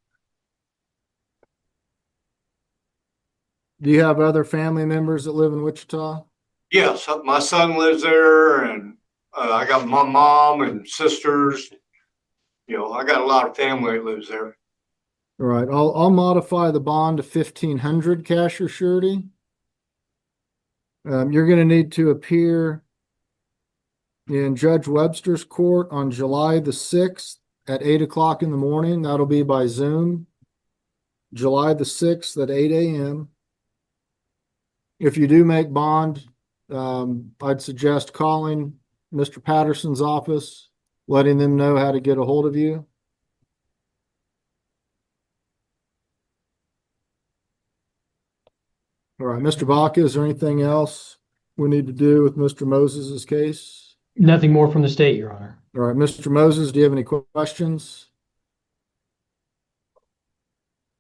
Do you have other family members that live in Wichita? Yes, my son lives there, and I got my mom and sisters. I got a lot of family that lives there. All right. I'll modify the bond to $1,500 cash or surety. You're going to need to appear in Judge Webster's court on July the 6th at 8 o'clock in the morning. That'll be by Zoom. July the 6th at 8 a.m. If you do make bond, I'd suggest calling Mr. Patterson's office, letting them know how to get a hold of you. All right, Mr. Baca, is there anything else we need to do with Mr. Moses's case? Nothing more from the state, Your Honor. All right, Mr. Moses, do you have any questions?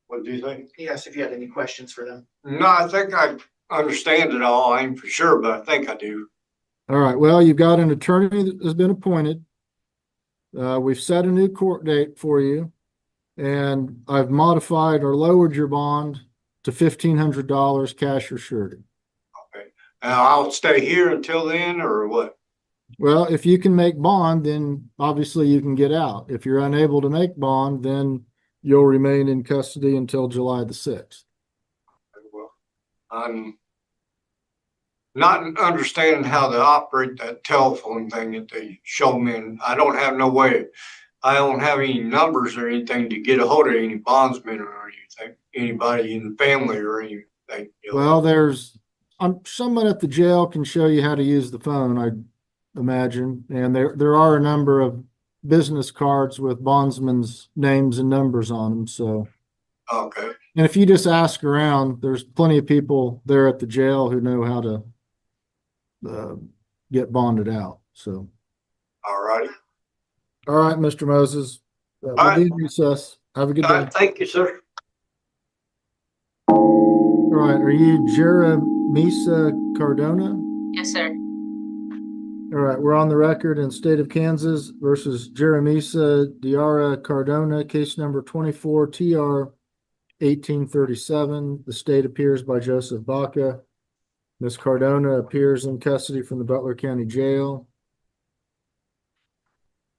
What do you think? He asked if you had any questions for them. No, I think I understand it all. I ain't for sure, but I think I do. All right, well, you've got an attorney that has been appointed. We've set a new court date for you, and I've modified or lowered your bond to $1,500 cash or surety. Now I'll stay here until then, or what? Well, if you can make bond, then obviously you can get out. If you're unable to make bond, then you'll remain in custody until July the 6th. Well, I'm not understanding how to operate that telephone thing that they show me, and I don't have no way. I don't have any numbers or anything to get a hold of any bondsmen or anything, anybody in the family or anything. You know? Well, someone at the jail can show you how to use the phone, I imagine. And there are a number of business cards with bondsmen's names and numbers on them. So, okay. And if you just ask around, there's plenty of people there at the jail who know how to get bonded out. So, All righty. all right, Mr. Moses, we'll be in recess. Have a good day. Thank you, sir. All right, are you Jeremisa Cardona? Yes, sir. All right, we're on the record in state of Kansas versus Jeremisa Diarra Cardona, case number 24 TR 1837. The state appears by Joseph Baca. Ms. Cardona appears in custody from the Butler County Jail.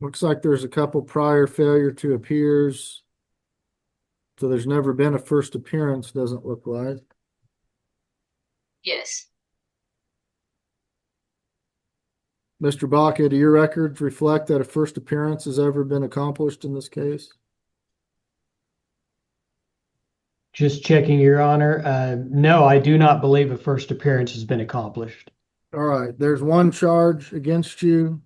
Looks like there's a couple prior failure to appears. So there's never been a first appearance, doesn't look like. Yes. Mr. Baca, do your records reflect that a first appearance has ever been accomplished in this case? Just checking, Your Honor. No, I do not believe a first appearance has been accomplished. All right, there's one charge against you.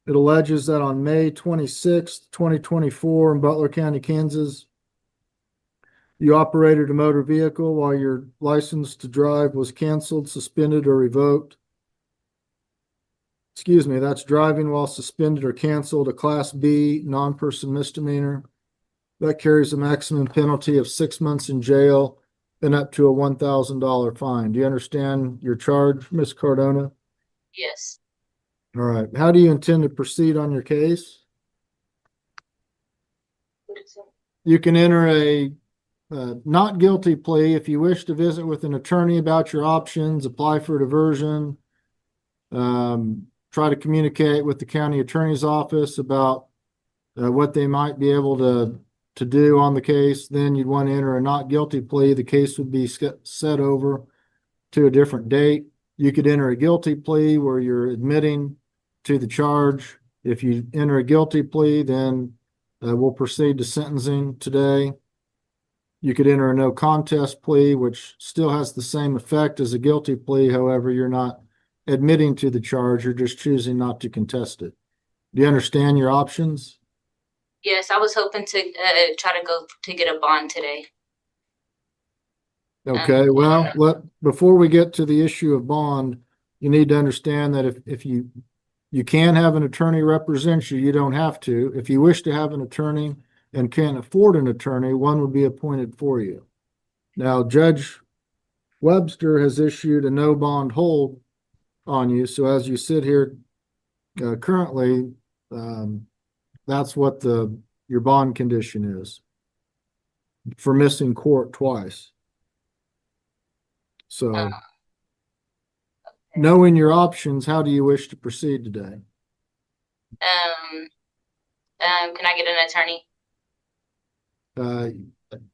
It alleges that on May 26th, 2024 in Butler County, Kansas, you operated a motor vehicle while your license to drive was canceled, suspended, or revoked. Excuse me, that's driving while suspended or canceled, a Class B non-person misdemeanor. That carries a maximum penalty of 6 months in jail and up to a $1,000 fine. Do you understand your charge, Ms. Cardona? Yes. All right. How do you intend to proceed on your case? You can enter a not guilty plea if you wish to visit with an attorney about your options, apply for diversion, try to communicate with the county attorney's office about what they might be able to do on the case. Then you'd want to enter a not guilty plea. The case would be set over to a different date. You could enter a guilty plea where you're admitting to the charge. If you enter a guilty plea, then we'll proceed to sentencing today. You could enter a no contest plea, which still has the same effect as a guilty plea. However, you're not admitting to the charge. You're just choosing not to contest it. Do you understand your options? Yes, I was hoping to try to go to get a bond today. Okay, well, before we get to the issue of bond, you need to understand that if you can have an attorney represent you, you don't have to. If you wish to have an attorney and can't afford an attorney, one would be appointed for you. Now, Judge Webster has issued a no bond hold on you. So as you sit here currently, that's what your bond condition is for missing court twice. So knowing your options, how do you wish to proceed today? Can I get an attorney?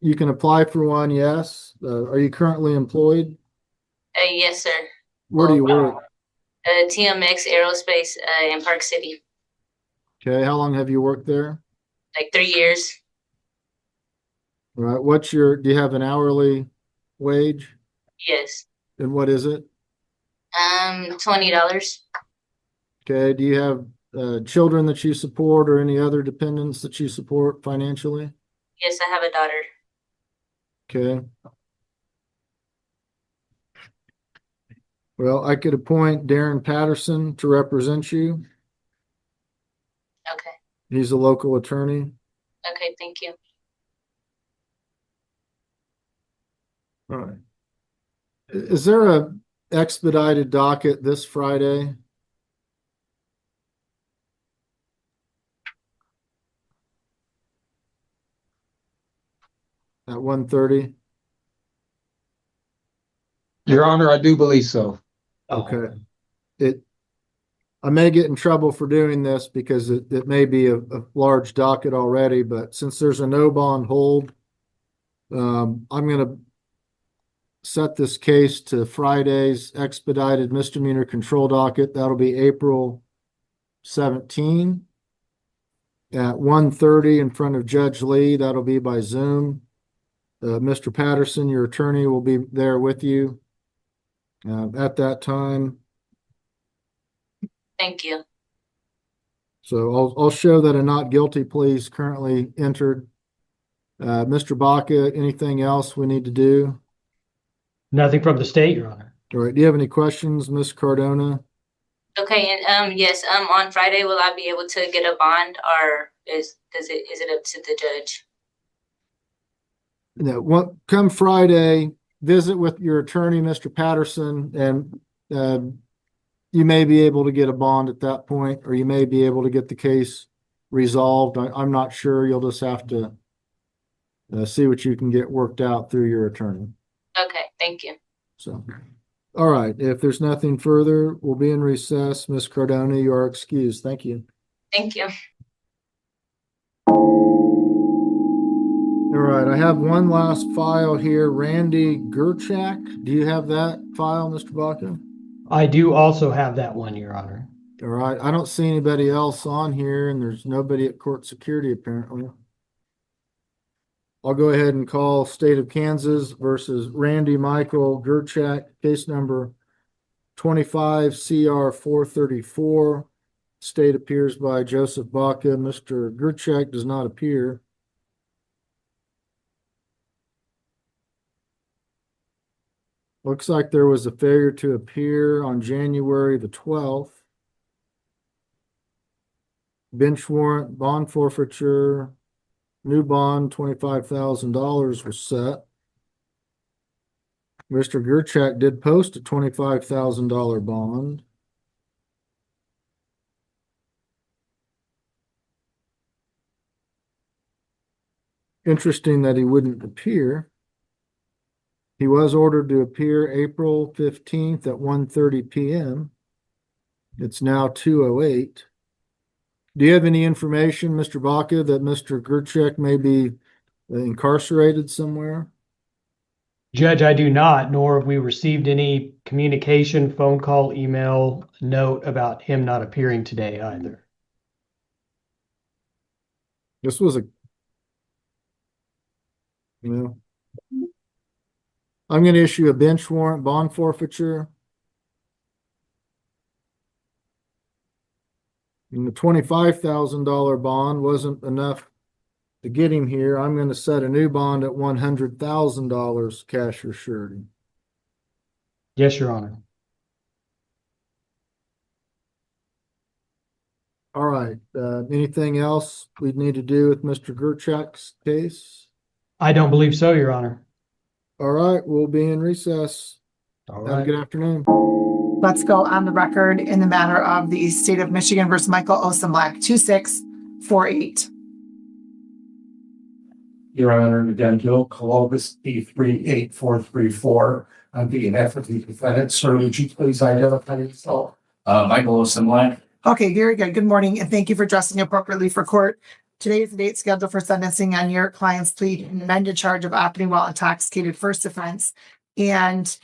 You can apply for one, yes. Are you currently employed? Yes, sir. Where do you work? TMX Aerospace in Park City. Okay, how long have you worked there? Like 3 years. All right, do you have an hourly wage? Yes. And what is it? $20. Okay, do you have children that you support or any other dependents that you support financially? Yes, I have a daughter. Okay. Well, I could appoint Darren Patterson to represent you. Okay, He's a local attorney. okay, thank you. All right. Is there a expedited docket this Friday? At 1:30? Your Honor, I do believe so. Okay. I may get in trouble for doing this because it may be a large docket already, but since there's a no bond hold, I'm gonna set this case to Friday's expedited misdemeanor control docket. That'll be April 17 at 1:30 in front of Judge Lee. That'll be by Zoom. Mr. Patterson, your attorney, will be there with you at that time. Thank you. So I'll show that a not guilty plea is currently entered. Mr. Baca, anything else we need to do? Nothing from the state, Your Honor. All right. Do you have any questions, Ms. Cardona? Okay, and yes, on Friday, will I be able to get a bond, or is it up to the judge? Come Friday, visit with your attorney, Mr. Patterson, and you may be able to get a bond at that point, or you may be able to get the case resolved. I'm not sure. You'll just have to see what you can get worked out through your attorney. Okay, thank you. So, all right. If there's nothing further, we'll be in recess. Ms. Cardona, you are excused. Thank you. Thank you. All right. I have one last file here. Randy Gerchak. Do you have that file, Mr. Baca? I do also have that one, Your Honor. All right. I don't see anybody else on here, and there's nobody at court security apparently. I'll go ahead and call State of Kansas versus Randy Michael Gerchak, case number 25 CR 434. State appears by Joseph Baca. Mr. Gerchak does not appear. Looks like there was a failure to appear on January the 12th. Bench warrant, bond forfeiture, new bond, $25,000 was set. Mr. Gerchak did post a $25,000 bond. Interesting that he wouldn't appear. He was ordered to appear April 15th at 1:30 p.m. It's now 2:08. Do you have any information, Mr. Baca, that Mr. Gerchak may be incarcerated somewhere? Judge, I do not, nor have we received any communication, phone call, email, note about him not appearing today either. This was I'm going to issue a bench warrant, bond forfeiture. And the $25,000 bond wasn't enough to get him here. I'm going to set a new bond at $100,000 cash or surety. Yes, Your Honor. All right. Anything else we'd need to do with Mr. Gerchak's case? I don't believe so, Your Honor. All right. We'll be in recess. All Have a right. good afternoon. Let's go on the record in the matter of the State of Michigan versus Michael Osenblack, 2648. Your Honor, DeSanto, Columbus P38434. On behalf of the defendant, sir, would you please identify yourself? Michael Osenblack. Okay, very good. Good morning, and thank you for dressing appropriately for court. Today is the date scheduled for sentencing on your client's plea and amended charge of operating while intoxicated first offense. And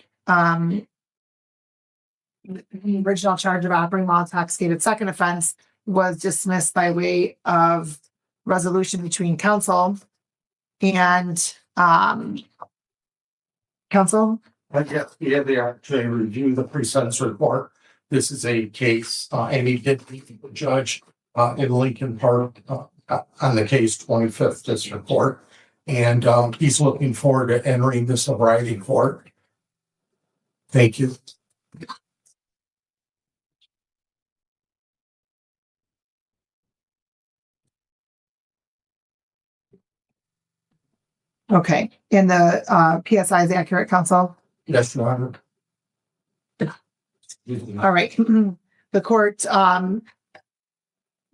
the original charge of operating while intoxicated second offense was dismissed by way of resolution between counsel and counsel. Yes, we had the opportunity to review the pre-sentence report. This is a case, and he did meet the judge in Lincoln Park on the case 25th District Court. And he's looking forward to entering the sobriety court. Thank you. Okay, and the PSI is accurate, counsel? Yes, Your Honor. All right. The court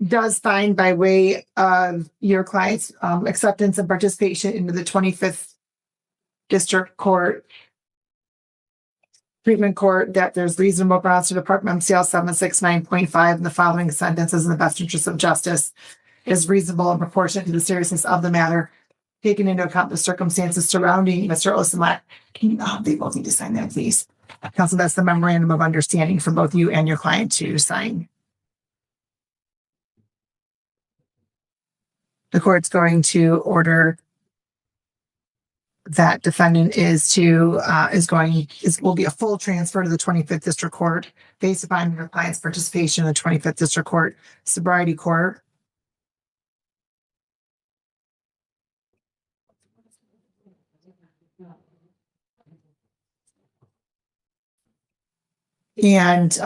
does find by way of your client's acceptance and participation into the 25th District Court Treatment Court that there's reasonable grounds to depart from MCL 769.5 and the following sentences in the best interest of justice is reasonable and proportionate to the seriousness of the matter, taking into account the circumstances surrounding Mr. Osamlat. Can you, they both need to sign that, please. Counsel, that's the memorandum of understanding for both you and your client to sign. The court's going to order that defendant will be a full transfer to the 25th District Court based upon your client's participation in the 25th District Court Sobriety Court. And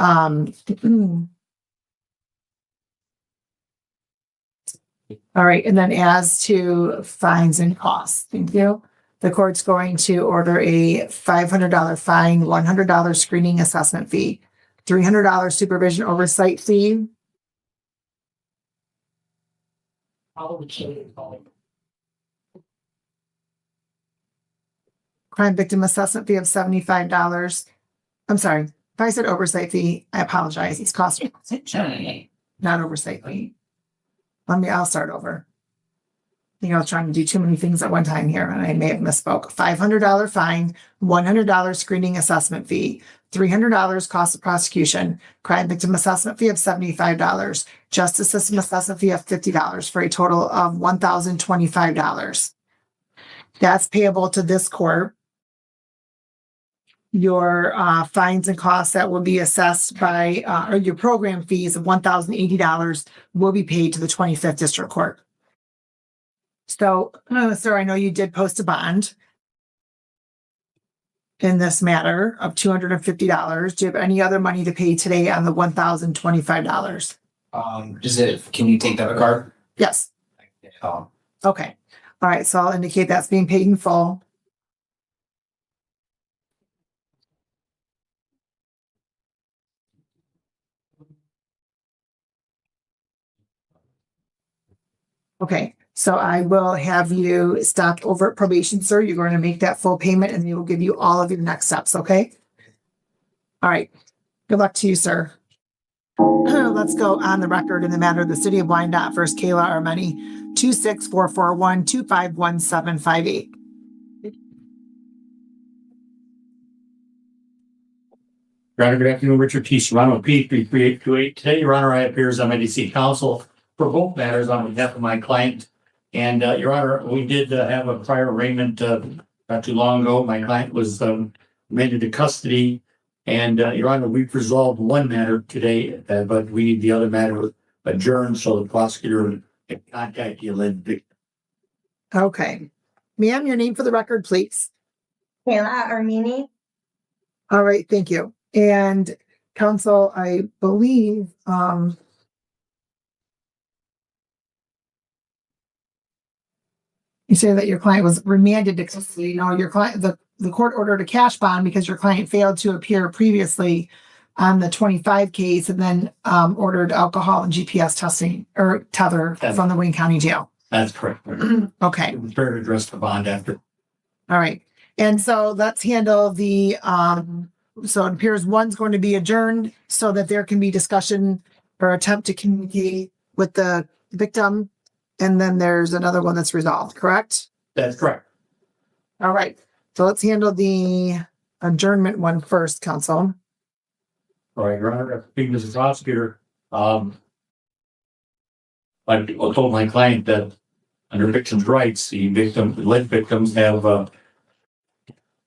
all right, and then as to fines and costs, thank you. The court's going to order a $500 fine, $100 screening assessment fee, $300 supervision oversight fee. Crime victim assessment fee of $75. I'm sorry, if I said oversight fee, I apologize. It's cost, not oversight fee. I'll start over. I think I was trying to do too many things at one time here and I may have misspoke. $500 fine, $100 screening assessment fee, $300 cost of prosecution, crime victim assessment fee of $75, justice system assessment fee of $50 for a total of $1,025. That's payable to this court. Your fines and costs that will be assessed by, or your program fees of $1,080 will be paid to the 25th District Court. So, sir, I know you did post a bond in this matter of $250. Do you have any other money to pay today on the $1,025? Can you take that card? Yes. Okay. All right. So I'll indicate that's being paid in full. Okay, so I will have you stop over at probation, sir. You're going to make that full payment and they will give you all of your next steps, okay? All right, good luck to you, sir. Let's go on the record in the matter of the City of Wyandotte versus Kayla Armeni, 26441-251-758. Your Honor, good afternoon, Richard T. Serrano, P. 33828. Today, Your Honor, I appear as MADC counsel for both matters on behalf of my client. And Your Honor, we did have a prior arraignment not too long ago. My client was made into custody. And Your Honor, we've resolved one matter today, but we need the other matter adjourned so the prosecutor can contact the alleged victim. Okay. Ma'am, your name for the record, please. Kayla Armeni. All right, thank you. And counsel, I believe you say that your client was remanded to custody. No, your client, the court ordered a cash bond because your client failed to appear previously on the 25 case and then ordered alcohol and GPS testing or Tether from the Wayne County Jail. That's correct. Okay. Fair to address the bond after. All right. And so let's handle the so it appears one's going to be adjourned so that there can be discussion or attempt to communicate with the victim. And then there's another one that's resolved, correct? That's correct. All right. So let's handle the adjournment one first, counsel. All right, Your Honor, speaking as a prosecutor, I told my client that under victims' rights, the alleged victims have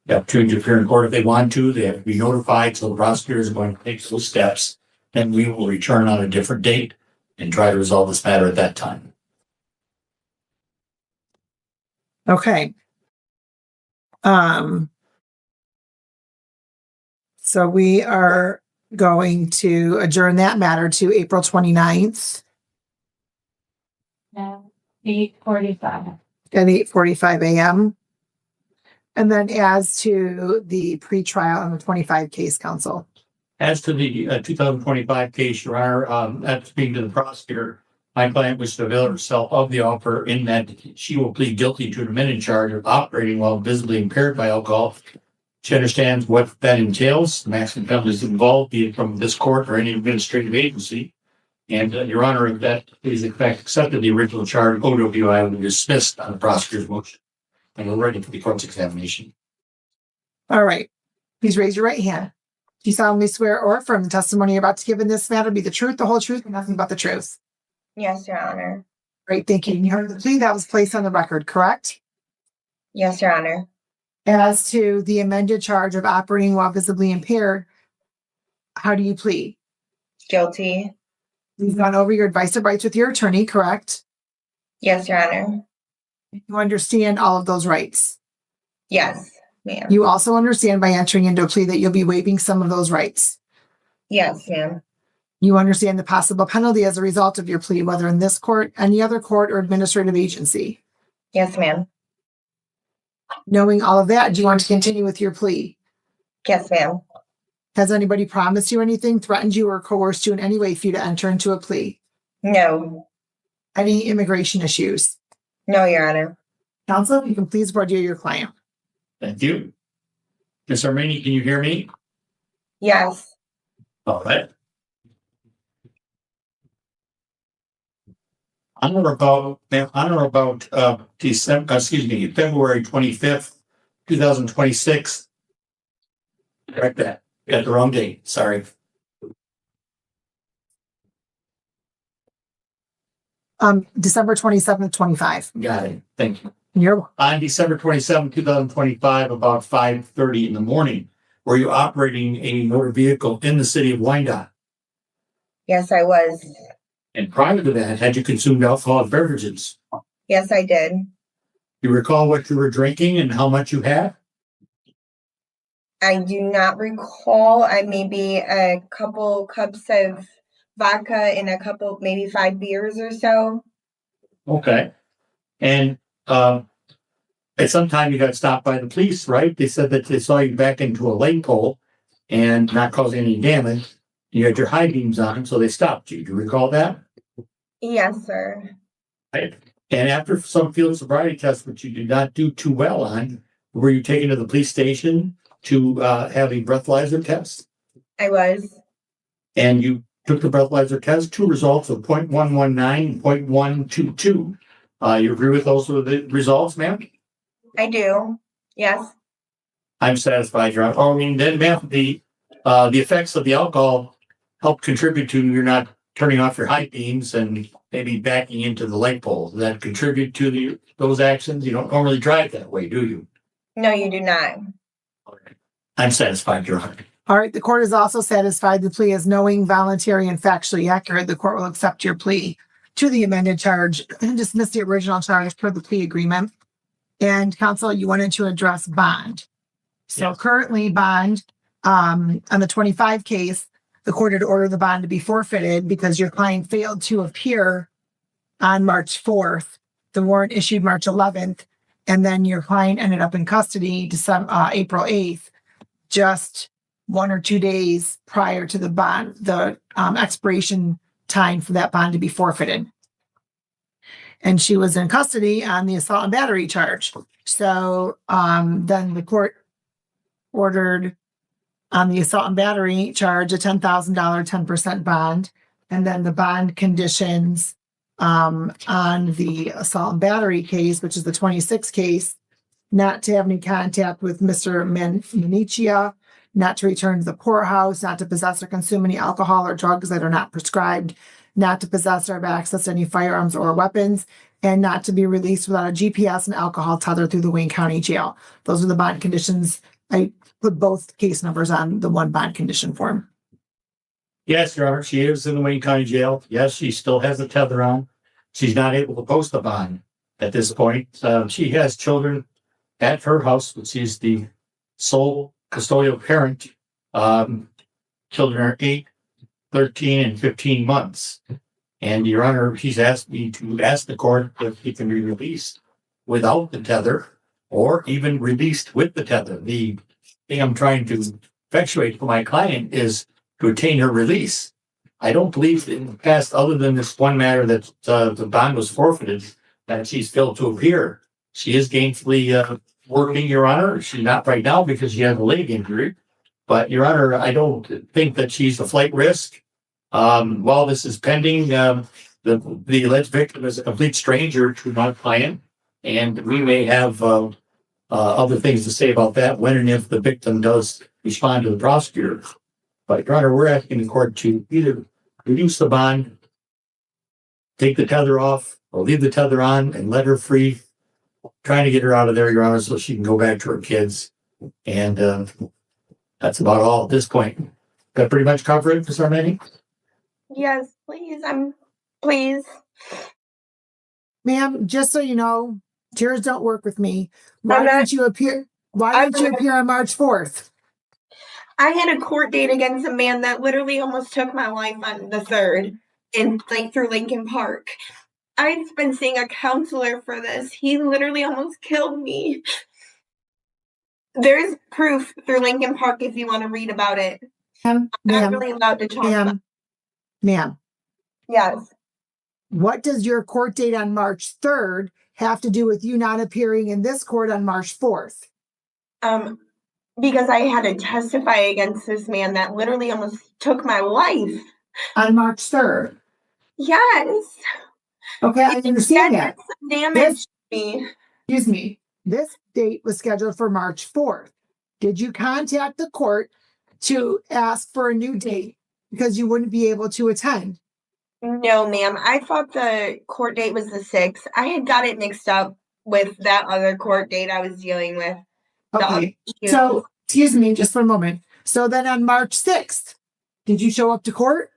the opportunity to appear in court if they want to. They have to be notified, so the prosecutor is going to take those steps. Then we will return on a different date and try to resolve this matter at that time. Okay. So we are going to adjourn that matter to April 29th. 8:45. At 8:45 a.m. And then as to the pretrial on the 25 case, counsel. As to the 2025 case, Your Honor, that's speaking to the prosecutor. My client was to avail herself of the offer in that she will plead guilty to an amended charge of operating while visibly impaired by alcohol. She understands what that entails, the maximum penalties involved, be it from this court or any administrative agency. And Your Honor, if that is in fact accepted, the original charge, OWI will be dismissed on the prosecutor's motion. And we're ready for the court's examination. All right. Please raise your right hand. Do you solemnly swear or affirm the testimony you're about to give in this matter be the truth, the whole truth, and nothing but the truth? Yes, Your Honor. Great, thank you. You heard the plea that was placed on the record, correct? Yes, Your Honor. As to the amended charge of operating while visibly impaired, how do you plead? Guilty. You've gone over your advice of rights with your attorney, correct? Yes, Your Honor. You understand all of those rights? Yes, ma'am. You also understand by entering into a plea that you'll be waiving some of those rights? Yes, ma'am. You understand the possible penalty as a result of your plea, whether in this court, any other court, or administrative agency? Yes, ma'am. Knowing all of that, do you want to continue with your plea? Yes, ma'am. Has anybody promised you anything, threatened you, or coerced you in any way for you to enter into a plea? No. Any immigration issues? No, Your Honor. Counsel, you can please audio your client. Thank you. Ms. Armani, can you hear me? Yes. All right. On or about February 25th, 2026. Correct that. Got the wrong date. Sorry. December 27th, 25. Got it. Thank you. You're On December 27th, 2025, about 5:30 in the morning, were you operating a motor vehicle in the city of Wyandotte? Yes, I was. And prior to that, had you consumed alcoholic beverages? Yes, I did. You recall what you were drinking and how much you had? I do not recall. I maybe a couple cups of vodka and a couple, maybe 5 beers or so. Okay. And at some time you got stopped by the police, right? They said that they saw you back into a light pole and not causing any damage. You had your high beams on, so they stopped you. Do you recall that? Yes, sir. Right. And after some field sobriety tests, which you did not do too well on, were you taken to the police station to have a breathalyzer test? I was. And you took the breathalyzer test, 2 results of 0.119 and 0.122. You agree with those were the results, ma'am? I do. Yes. I'm satisfied, Your Honor. Oh, I mean, then, ma'am, the effects of the alcohol help contribute to you're not turning off your high beams and maybe backing into the light pole. Does that contribute to those actions? You don't normally drive that way, do you? No, you do not. I'm satisfied, Your Honor. all right. The court is also satisfied the plea is knowing, voluntary, and factually accurate. The court will accept your plea to the amended charge and dismiss the original charge per the plea agreement. And counsel, you wanted to address bond. So currently bond, on the 25 case, the court had ordered the bond to be forfeited because your client failed to appear on March 4th. The warrant issued March 11th, and then your client ended up in custody April 8th, just 1 or 2 days prior to the bond, the expiration time for that bond to be forfeited. And she was in custody on the assault and battery charge. So then the court ordered on the assault and battery charge a $10,000 10% bond, and then the bond conditions on the assault and battery case, which is the 26 case, not to have any contact with Mr. Menichia, not to return to the courthouse, not to possess or consume any alcohol or drugs that are not prescribed, not to possess or have access to any firearms or weapons, and not to be released without a GPS and alcohol tether through the Wayne County Jail. Those are the bond conditions. I put both case numbers on the one bond condition form. Yes, Your Honor, she is in the Wayne County Jail. Yes, she still has a tether on. She's not able to post a bond at this point. She has children at her house, but she's the sole custodial parent. Children are 8, 13, and 15 months. And Your Honor, he's asked me to ask the court if he can be released without the tether or even released with the tether. The thing I'm trying to effectuate for my client is to attain her release. I don't believe in the past, other than this one matter that the bond was forfeited, that she's failed to appear. She is gainfully working, Your Honor. She's not right now because she has a leg injury. But Your Honor, I don't think that she's a flight risk. While this is pending, the alleged victim is a complete stranger to my client, and we may have other things to say about that when and if the victim does respond to the prosecutor. But Your Honor, we're asking the court to either reduce the bond, take the tether off, or leave the tether on and let her free. Trying to get her out of there, Your Honor, so she can go back to her kids. And that's about all at this point. That pretty much cover it, Ms. Armani? Yes, please. Please. Ma'am, just so you know, tears don't work with me. Why don't you appear? Why don't you appear on March 4th? I had a court date against a man that literally almost took my life on the 3rd through Lincoln Park. I've been seeing a counselor for this. He literally almost killed me. There's proof through Lincoln Park if you want to read about it. I'm not really allowed to talk about it. Ma'am. Yes. What does your court date on March 3rd have to do with you not appearing in this court on March 4th? Because I had to testify against this man that literally almost took my life. On March 3rd? Yes. Okay, I understand that. Damage me. Excuse me. This date was scheduled for March 4th. Did you contact the court to ask for a new date because you wouldn't be able to attend? No, ma'am. I thought the court date was the 6th. I had got it mixed up with that other court date I was dealing with. Okay. So, excuse me just for a moment. So then on March 6th, did you show up to court?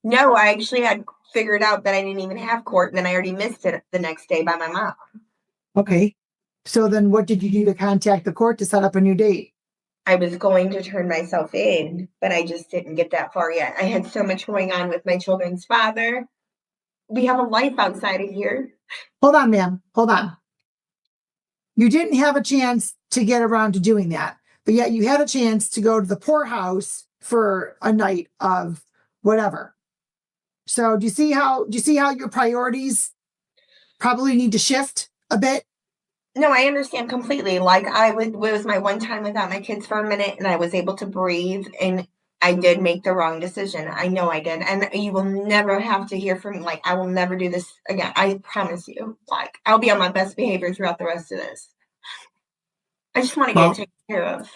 No, I actually had figured out that I didn't even have court, and then I already missed it the next day by my mom. Okay. So then what did you do to contact the court to set up a new date? I was going to turn myself in, but I just didn't get that far yet. I had so much going on with my children's father. We have a life outside of here. Hold on, ma'am. Hold on. You didn't have a chance to get around to doing that, but yet you had a chance to go to the poorhouse for a night of whatever. So do you see how your priorities probably need to shift a bit? No, I understand completely. Like it was my one time without my kids for a minute and I was able to breathe and I did make the wrong decision. I know I did. And you will never have to hear from me. Like I will never do this again. I promise you. Like I'll be on my best behavior throughout the rest of this. I just want to get taken care of.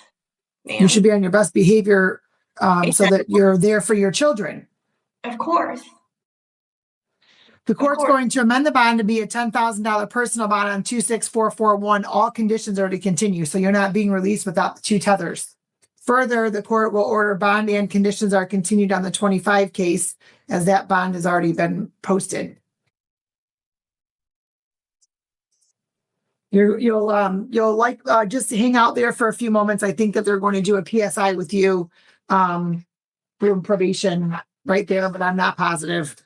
You should be on your best behavior so that you're there for your children. Of course. The court's going to amend the bond to be a $10,000 personal bond on 26441. All conditions are to continue, so you're not being released without the 2 tethers. Further, the court will order bond and conditions are continued on the 25 case, as that bond has already been posted. You'll like just hang out there for a few moments. I think that they're going to do a PSI with you, room probation right there, but I'm not positive.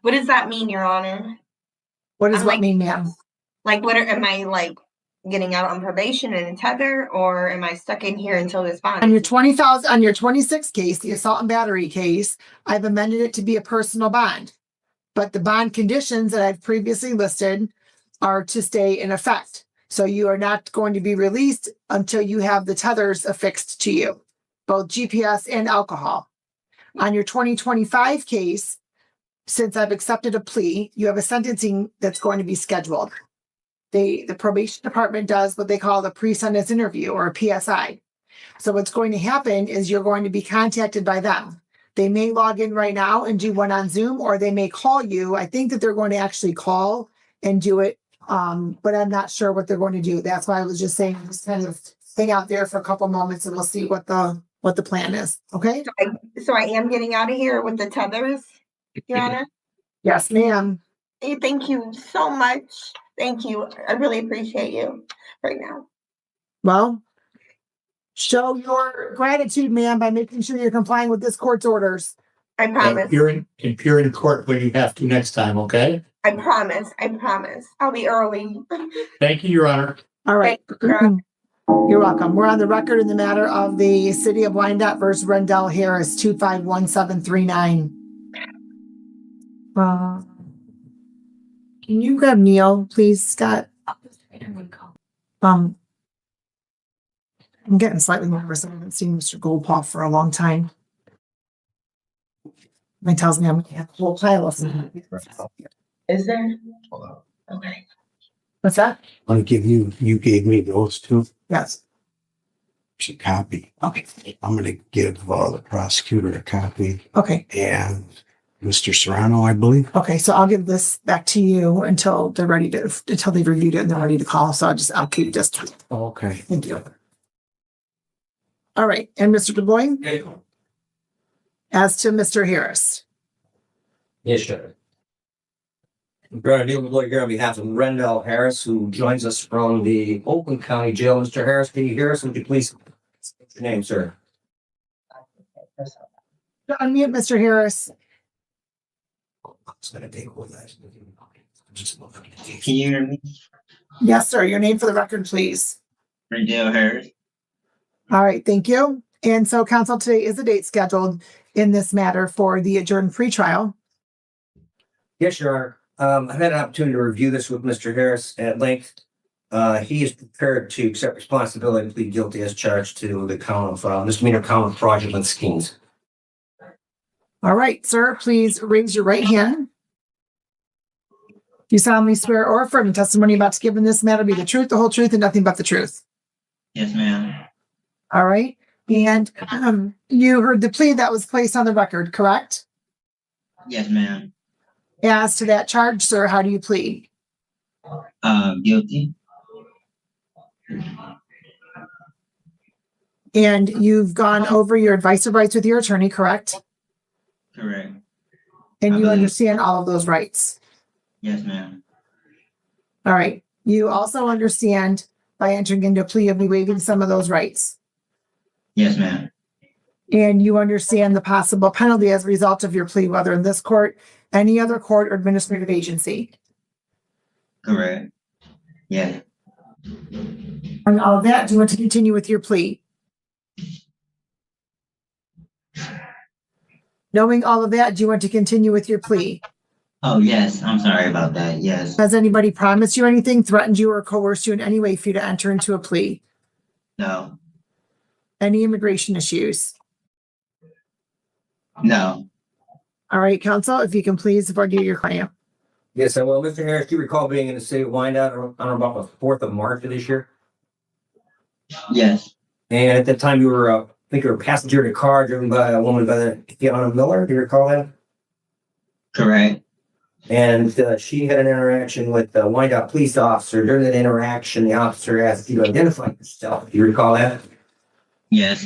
What does that mean, Your Honor? What does what mean, ma'am? Like, am I like getting out on probation and a tether, or am I stuck in here until this bond? On your 26 case, the assault and battery case, I've amended it to be a personal bond, but the bond conditions that I've previously listed are to stay in effect. So you are not going to be released until you have the tethers affixed to you, both GPS and alcohol. On your 2025 case, since I've accepted a plea, you have a sentencing that's going to be scheduled. The probation department does what they call the pre-sentence interview or a PSI. So what's going to happen is you're going to be contacted by them. They may log in right now and do one on Zoom, or they may call you. I think that they're going to actually call and do it, but I'm not sure what they're going to do. That's why I was just saying, just kind of hang out there for a couple moments and we'll see what the plan is. Okay. So I am getting out of here with the tethers, Your Honor? Yes, ma'am. Hey, thank you so much. Thank you. I really appreciate you right now. Well, show your gratitude, ma'am, by making sure you're complying with this court's orders. I promise. Appear in court when you have to next time, okay? I promise. I promise. I'll be early. Thank you, Your Honor. All right. You're welcome. We're on the record in the matter of the City of Wyandotte versus Rendell Harris, 251739. Can you grab Neil, please, Scott? I'm getting slightly nervous. I haven't seen Mr. Goldpaw for a long time. It tells me I'm gonna have a whole pile of them. Is there? Okay. What's that? I'll give you gave me those two. Yes. It's a copy. Okay. I'm gonna give the prosecutor a copy Okay. and Mr. Serrano, I believe. Okay, so I'll give this back to you until they're ready to, until they've reviewed it and they're ready to call. So I'll keep just. Okay. Thank you. All right, and Mr. DuBois? Okay. As to Mr. Harris. Yes, sir. Brother Neil LeBlanc here on behalf of Rendell Harris, who joins us from the Oakland County Jail. Mr. Harris, can you hear us? Would you please state your name, sir? Unmute Mr. Harris. Can you hear me? Yes, sir. Your name for the record, please. Rendell Harris. All right, thank you. And so council, today is a date scheduled in this matter for the adjourned pretrial. Yes, Your Honor. I've had an opportunity to review this with Mr. Harris at length. He is prepared to accept responsibility and plead guilty as charged to the count of misdemeanor count of fraudulent schemes. All right, sir, please raise your right hand. Do you solemnly swear or affirm the testimony about to give in this matter be the truth, the whole truth, and nothing but the truth? Yes, ma'am. All right. And you heard the plea that was placed on the record, correct? Yes, ma'am. As to that charge, sir, how do you plead? Guilty. And you've gone over your advice of rights with your attorney, correct? Correct. And you understand all of those rights? Yes, ma'am. All right. You also understand by entering into a plea of waiving some of those rights? Yes, ma'am. And you understand the possible penalty as a result of your plea, whether in this court, any other court, or administrative agency? Correct. Yeah. And all of that, do you want to continue with your plea? Knowing all of that, do you want to continue with your plea? Oh, yes. I'm sorry about that. Yes. Has anybody promised you anything, threatened you, or coerced you in any way for you to enter into a plea? No. Any immigration issues? No. All right, counsel, if you can please forgive your client. Yes, I will. Mr. Harris, do you recall being in the city of Wyandotte on about the 4th of March of this year? Yes. And at that time, you were, I think you were a passenger in a car driven by a woman by the Fiona Miller. Do you recall that? Correct. And she had an interaction with the Wyandotte police officer. During that interaction, the officer asked you to identify yourself. Do you recall that? Yes.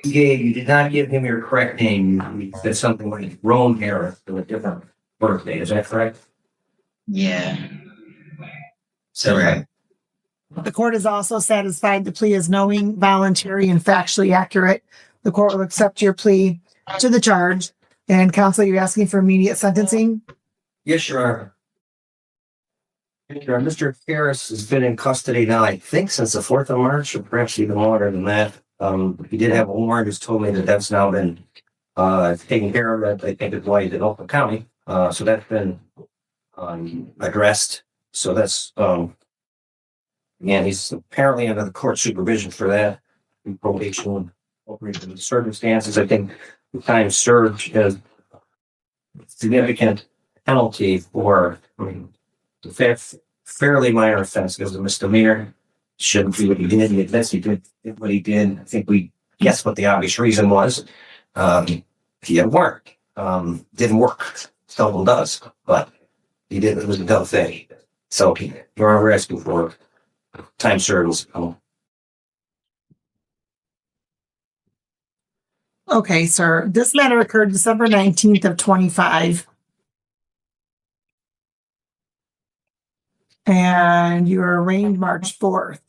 You did not give him your correct name. You said something like Rome Harris with a different birthday. Is that correct? Yeah. Correct. The court is also satisfied the plea is knowing, voluntary, and factually accurate. The court will accept your plea to the charge. And counsel, you're asking for immediate sentencing? Yes, Your Honor. Mr. Harris has been in custody now, I think, since the 4th of March, or perhaps even longer than that. He did have a warrant who's told me that that's now been taken care of. I think it's why he's in Oakland County. So that's been addressed. So that's again, he's apparently under the court supervision for that. Probation, the circumstances. I think the time served as significant penalty for the fairly minor offense because of misdemeanor. Shouldn't be what he did. He admits he did what he did. I think we guessed what the obvious reason was. He had work. Didn't work. Seldom does, but he did. It was a dumb thing. So we're asking for time served. Okay, sir. This matter occurred December 19th of 25. And you were arraigned March 4th.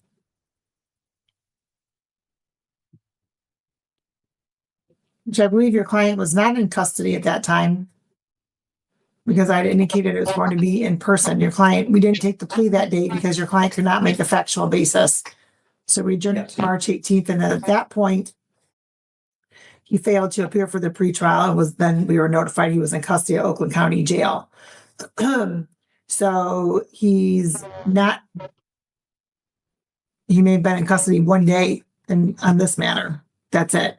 which I believe your client was not in custody at that time, because I'd indicated it was going to be in person. Your client, we didn't take the plea that day because your client could not make a factual basis. So we adjourned it to March 18th, and then at that point, he failed to appear for the pretrial and we were notified he was in custody at Oakland County Jail. So he may have been in custody one day on this matter. That's it.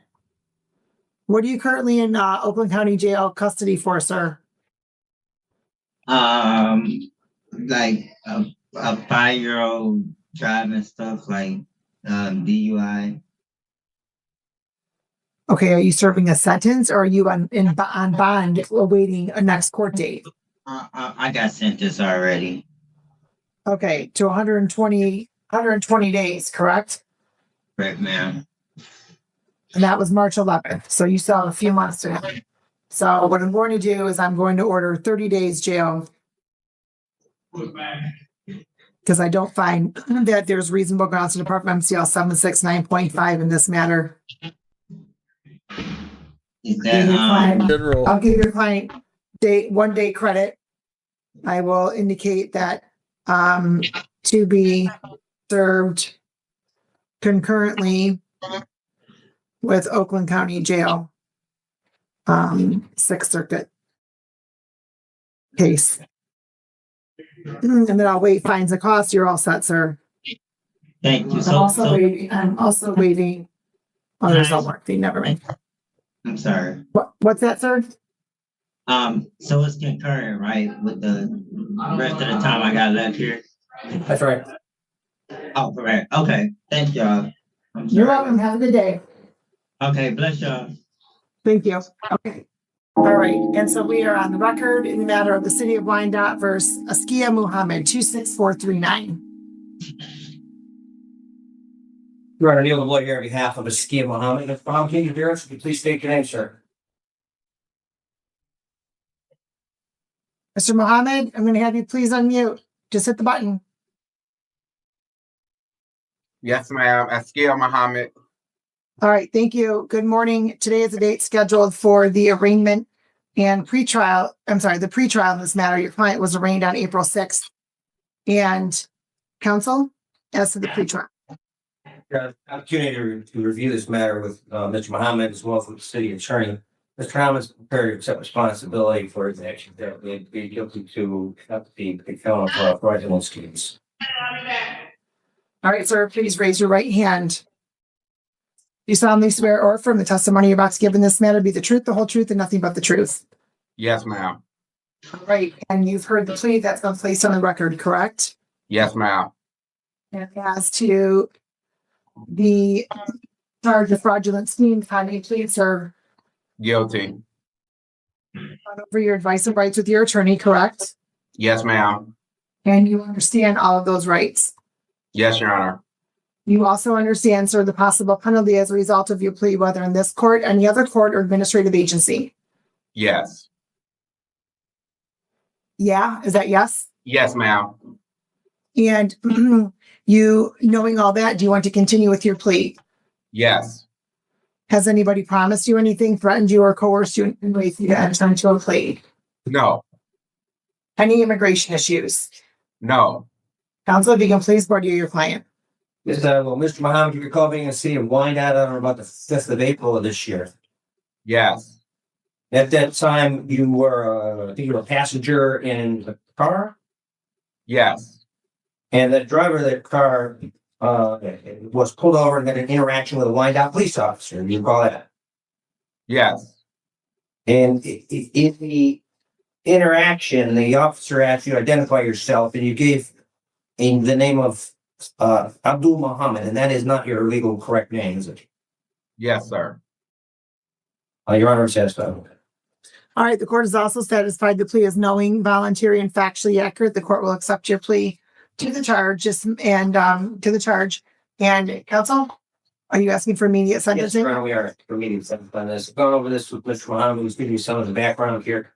What are you currently in Oakland County Jail custody for, sir? Like a 5-year-old driving stuff like DUI. Okay, are you serving a sentence or are you on bond awaiting a next court date? I got sentenced already. Okay, to 120 days, correct? Correct, ma'am. And that was March 11th. So you still have a few months to have. So what I'm going to do is I'm going to order 30 days jail, because I don't find that there's reasonable grounds to Department MCL 769.5 in this matter. Is that I'll give your client 1 day credit. I will indicate that to be served concurrently with Oakland County Jail, 6th Circuit case. And then I'll wait fines and costs. You're all set, sir. Thank you. I'm also waiting. Oh, there's no work. Never mind. I'm sorry. What's that, sir? So it's concurrent, right, with the rest of the time I got left here? That's right. Oh, correct. Okay. Thank y'all. You're welcome. Have a good day. Okay, bless y'all. Thank you. Okay. All right. And so we are on the record in the matter of the City of Wyandotte versus Askia Muhammad, 26439. Your Honor, Neil LeBlanc here on behalf of Askia Muhammad. If Bob, can you hear us? Would you please state your name, sir? Mr. Muhammad, I'm going to have you please unmute. Just hit the button. Yes, ma'am. Askia Muhammad. All right. Thank you. Good morning. Today is the date scheduled for the arraignment and pretrial. I'm sorry, the pretrial in this matter. Your client was arraigned on April 6th. And counsel, as to the pretrial. Opportunity to review this matter with Mr. Muhammad as well as the city attorney. Mr. Muhammad is prepared to accept responsibility for his actions that may be guilty to the account of fraudulent schemes. All right, sir, please raise your right hand. Do you solemnly swear or affirm the testimony you're about to give in this matter be the truth, the whole truth, and nothing but the truth? Yes, ma'am. All right, and you've heard the plea that's been placed on the record, correct? Yes, ma'am. And as to the charge of fraudulent schemes, how do you plead, sir? Guilty. Gone over your advice and rights with your attorney, correct? Yes, ma'am. And you understand all of those rights? Yes, Your Honor. You also understand, sir, the possible penalty as a result of your plea, whether in this court, any other court, or administrative agency? Yes. Yeah, is that yes? Yes, ma'am. And you, knowing all that, do you want to continue with your plea? Yes. Has anybody promised you anything, threatened you, or coerced you in ways to enter into a plea? No. Any immigration issues? No. Counsel, if you can please board your client. Yes, well, Mr. Muhammad, you recall being in the city of Wyandotte on about the 5th of April of this year. Yes. At that time, you were, I think you were a passenger in the car? Yes. And the driver of that car was pulled over and had an interaction with a Wyandotte police officer. Do you recall that? Yes. And in the interaction, the officer asked you to identify yourself, and you gave the name of Abdul Muhammad, and that is not your legal correct name, is it? Yes, sir. Your Honor, satisfied. All right, the court is also satisfied the plea is knowing, voluntary, and factually accurate. The court will accept your plea to the charge, to the charge. And counsel, are you asking for immediate Yes, sentencing? Your Honor, we are for immediate sentencing on this. Gone over this with Mr. Muhammad, who's giving you some of the background here.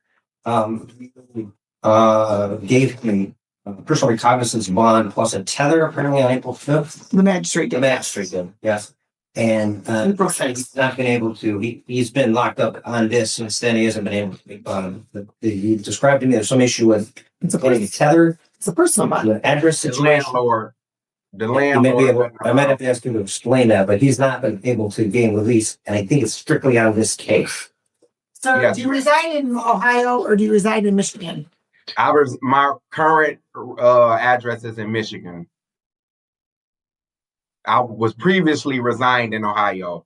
Gave me personal recognizance bond plus a tether apparently on April 5th. The magistrate did. The magistrate did, yes. And he's not been able to, he's been locked up on this since then. He hasn't been able to, he described to me there's some issue with getting Tether. It's a personal matter. The address The situation. landlord. The He may be able, landlord. I might have to ask him to explain that, but he's not been able to gain release, and I think it's strictly on this case. So Yes. do you reside in Ohio or do you reside in Michigan? My current address is in Michigan. I was previously resigned in Ohio.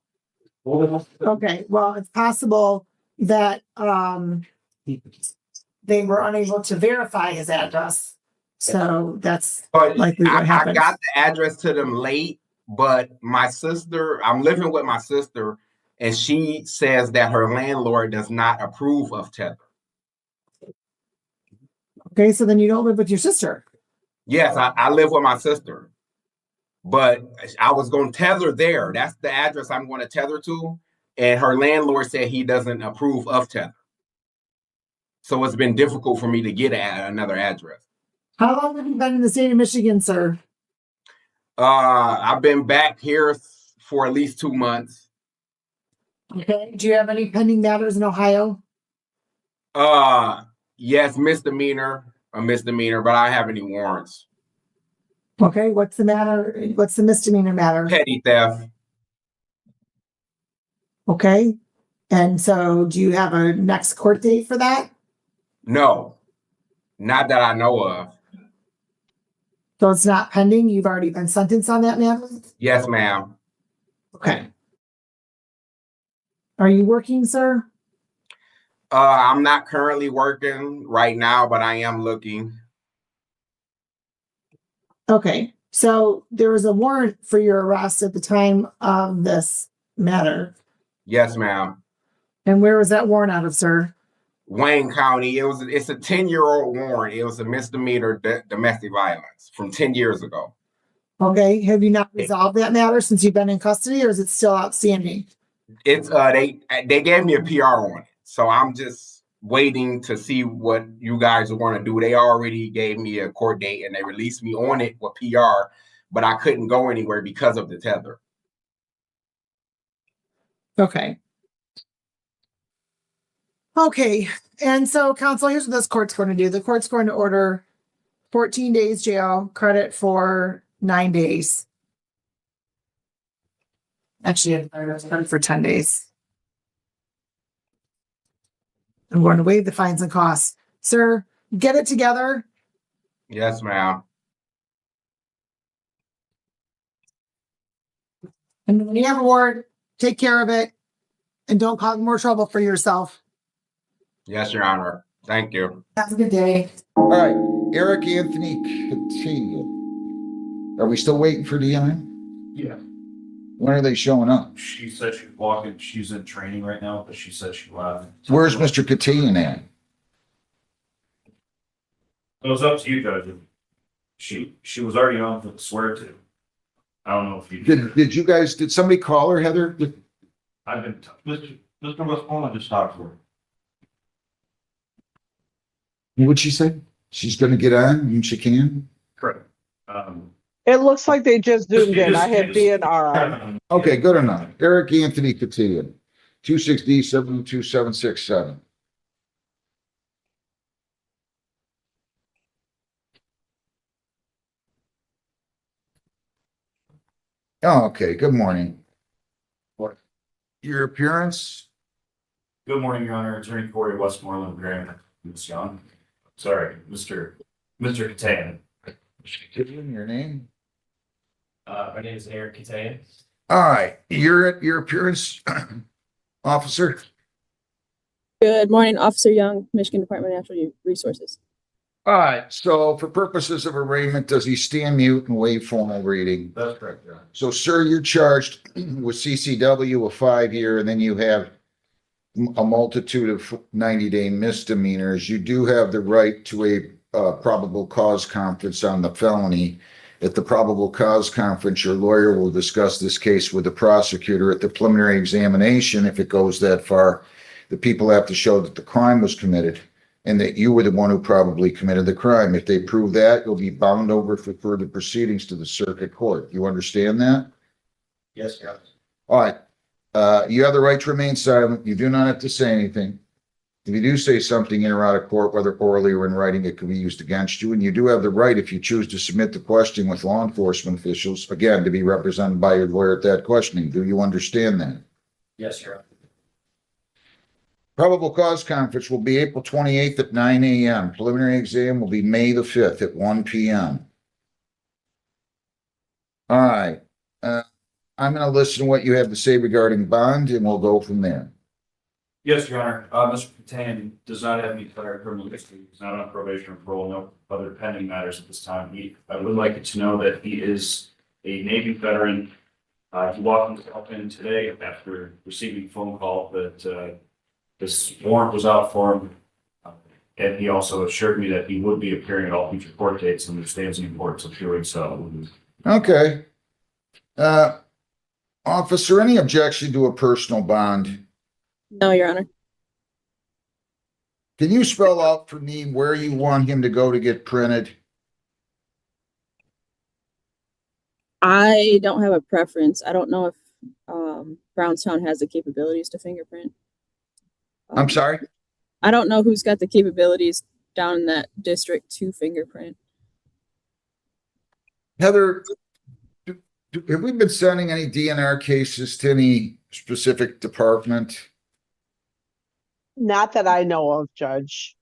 Okay, well, it's possible that they were unable to verify his address. So that's But likely what I happened. got the address to them late, but my sister, I'm living with my sister, and she says that her landlord does not approve of Tether. Okay, so then you don't live with your sister. Yes, I live with my sister, but I was going to tether there. That's the address I'm going to tether to. And her landlord said he doesn't approve of Tether. So it's been difficult for me to get another address. How long have you been in the state of Michigan, sir? I've been back here for at least 2 months. Okay, do you have any pending matters in Ohio? Yes, a misdemeanor, but I don't have any warrants. Okay, what's the matter? What's the misdemeanor matter? Petty theft. Okay, and so do you have a next court date for that? No, not that I know of. So it's not pending? You've already been sentenced on that matter? Yes, ma'am. Okay. Are you working, sir? I'm not currently working right now, but I am looking. Okay, so there was a warrant for your arrest at the time of this matter. Yes, ma'am. And where was that warrant out of, sir? Wayne County. It's a 10-year-old warrant. It was a misdemeanor domestic violence from 10 years ago. Okay, have you not resolved that matter since you've been in custody, or is it still outstanding? It's they gave me a PR on it, so I'm just waiting to see what you guys are going to do. They already gave me a court date and they released me on it with PR, but I couldn't go anywhere because of the tether. Okay. Okay, and so counsel, here's what this court's going to do. The court's going to order 14 days jail, credit for 9 days. Actually, it's credit for 10 days. I'm going to waive the fines and costs. Sir, get it together. Yes, ma'am. And when you have a warrant, take care of it and don't cause more trouble for yourself. Yes, Your Honor. Thank you. Have a good day. All right, Eric Anthony Catania. Are we still waiting for Deanna? Yeah. When are they showing up? She said she's walking, she's in training right now, but she said she left. Where's Mr. Catania at? It was up to you, Judge. She was already on for the swear to. I don't know if you Did somebody call her, Heather? I've been Mr. Westmoreland just talked to her. What'd she say? She's gonna get on when she can? Correct. It looks like they just zoomed in. I hit BNR. Okay, good enough. Eric Anthony Catania, 260-72767. Oh, okay, good morning. Your appearance? Good morning, Your Honor. Attorney Corey Westmoreland, Graham, Ms. Young. Sorry, Mr. Catan. Give him your name. My name is Eric Catan. All right, your appearance, officer. Good morning, Officer Young, Michigan Department of Natural Resources. All right, so for purposes of arraignment, does he stand mute and waive formal reading? That's correct, Your Honor. So, sir, you're charged with CCW, a 5-year, and then you have a multitude of 90-day misdemeanors. You do have the right to a probable cause conference on the felony. At the probable cause conference, your lawyer will discuss this case with the prosecutor. At the preliminary examination, if it goes that far, the people have to show that the crime was committed and that you were the one who probably committed the crime. If they prove that, you'll be bound over for further proceedings to the circuit court. You understand that? Yes, Your Honor. All right. You have the right to remain silent. You do not have to say anything. If you do say something in or out of court, whether orally or in writing, it can be used against you. And you do have the right, if you choose to submit the question with law enforcement officials, again, to be represented by your lawyer at that questioning. Do you understand that? Yes, Your Honor. Probable cause conference will be April 28th at 9 a.m. Preliminary exam will be May the 5th at 1 p.m. All right. I'm going to listen to what you have to say regarding bond, and we'll go from there. Yes, Your Honor. Mr. Patan does not have any prior criminal history. He's not on probation or parole, no other pending matters at this time. I would like you to know that he is a Navy veteran. He walked in today after receiving a phone call that this warrant was out for him. And he also assured me that he would be appearing at all future court dates and understands the importance of doing so. Okay. Officer, any objection to a personal bond? No, Your Honor. Can you spell out for me where you want him to go to get printed? I don't have a preference. I don't know if Brownstown has the capabilities to fingerprint. I'm sorry? I don't know who's got the capabilities down in that district to fingerprint. Heather, have we been sending any DNR cases to any specific department? Not that I know of, Judge.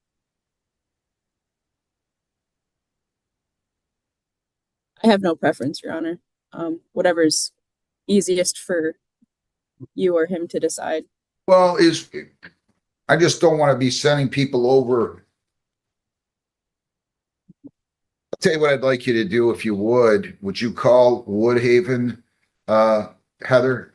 I have no preference, Your Honor. Whatever's easiest for you or him to decide. Well, I just don't want to be sending people over. I'll tell you what I'd like you to do if you would. Would you call Woodhaven, Heather,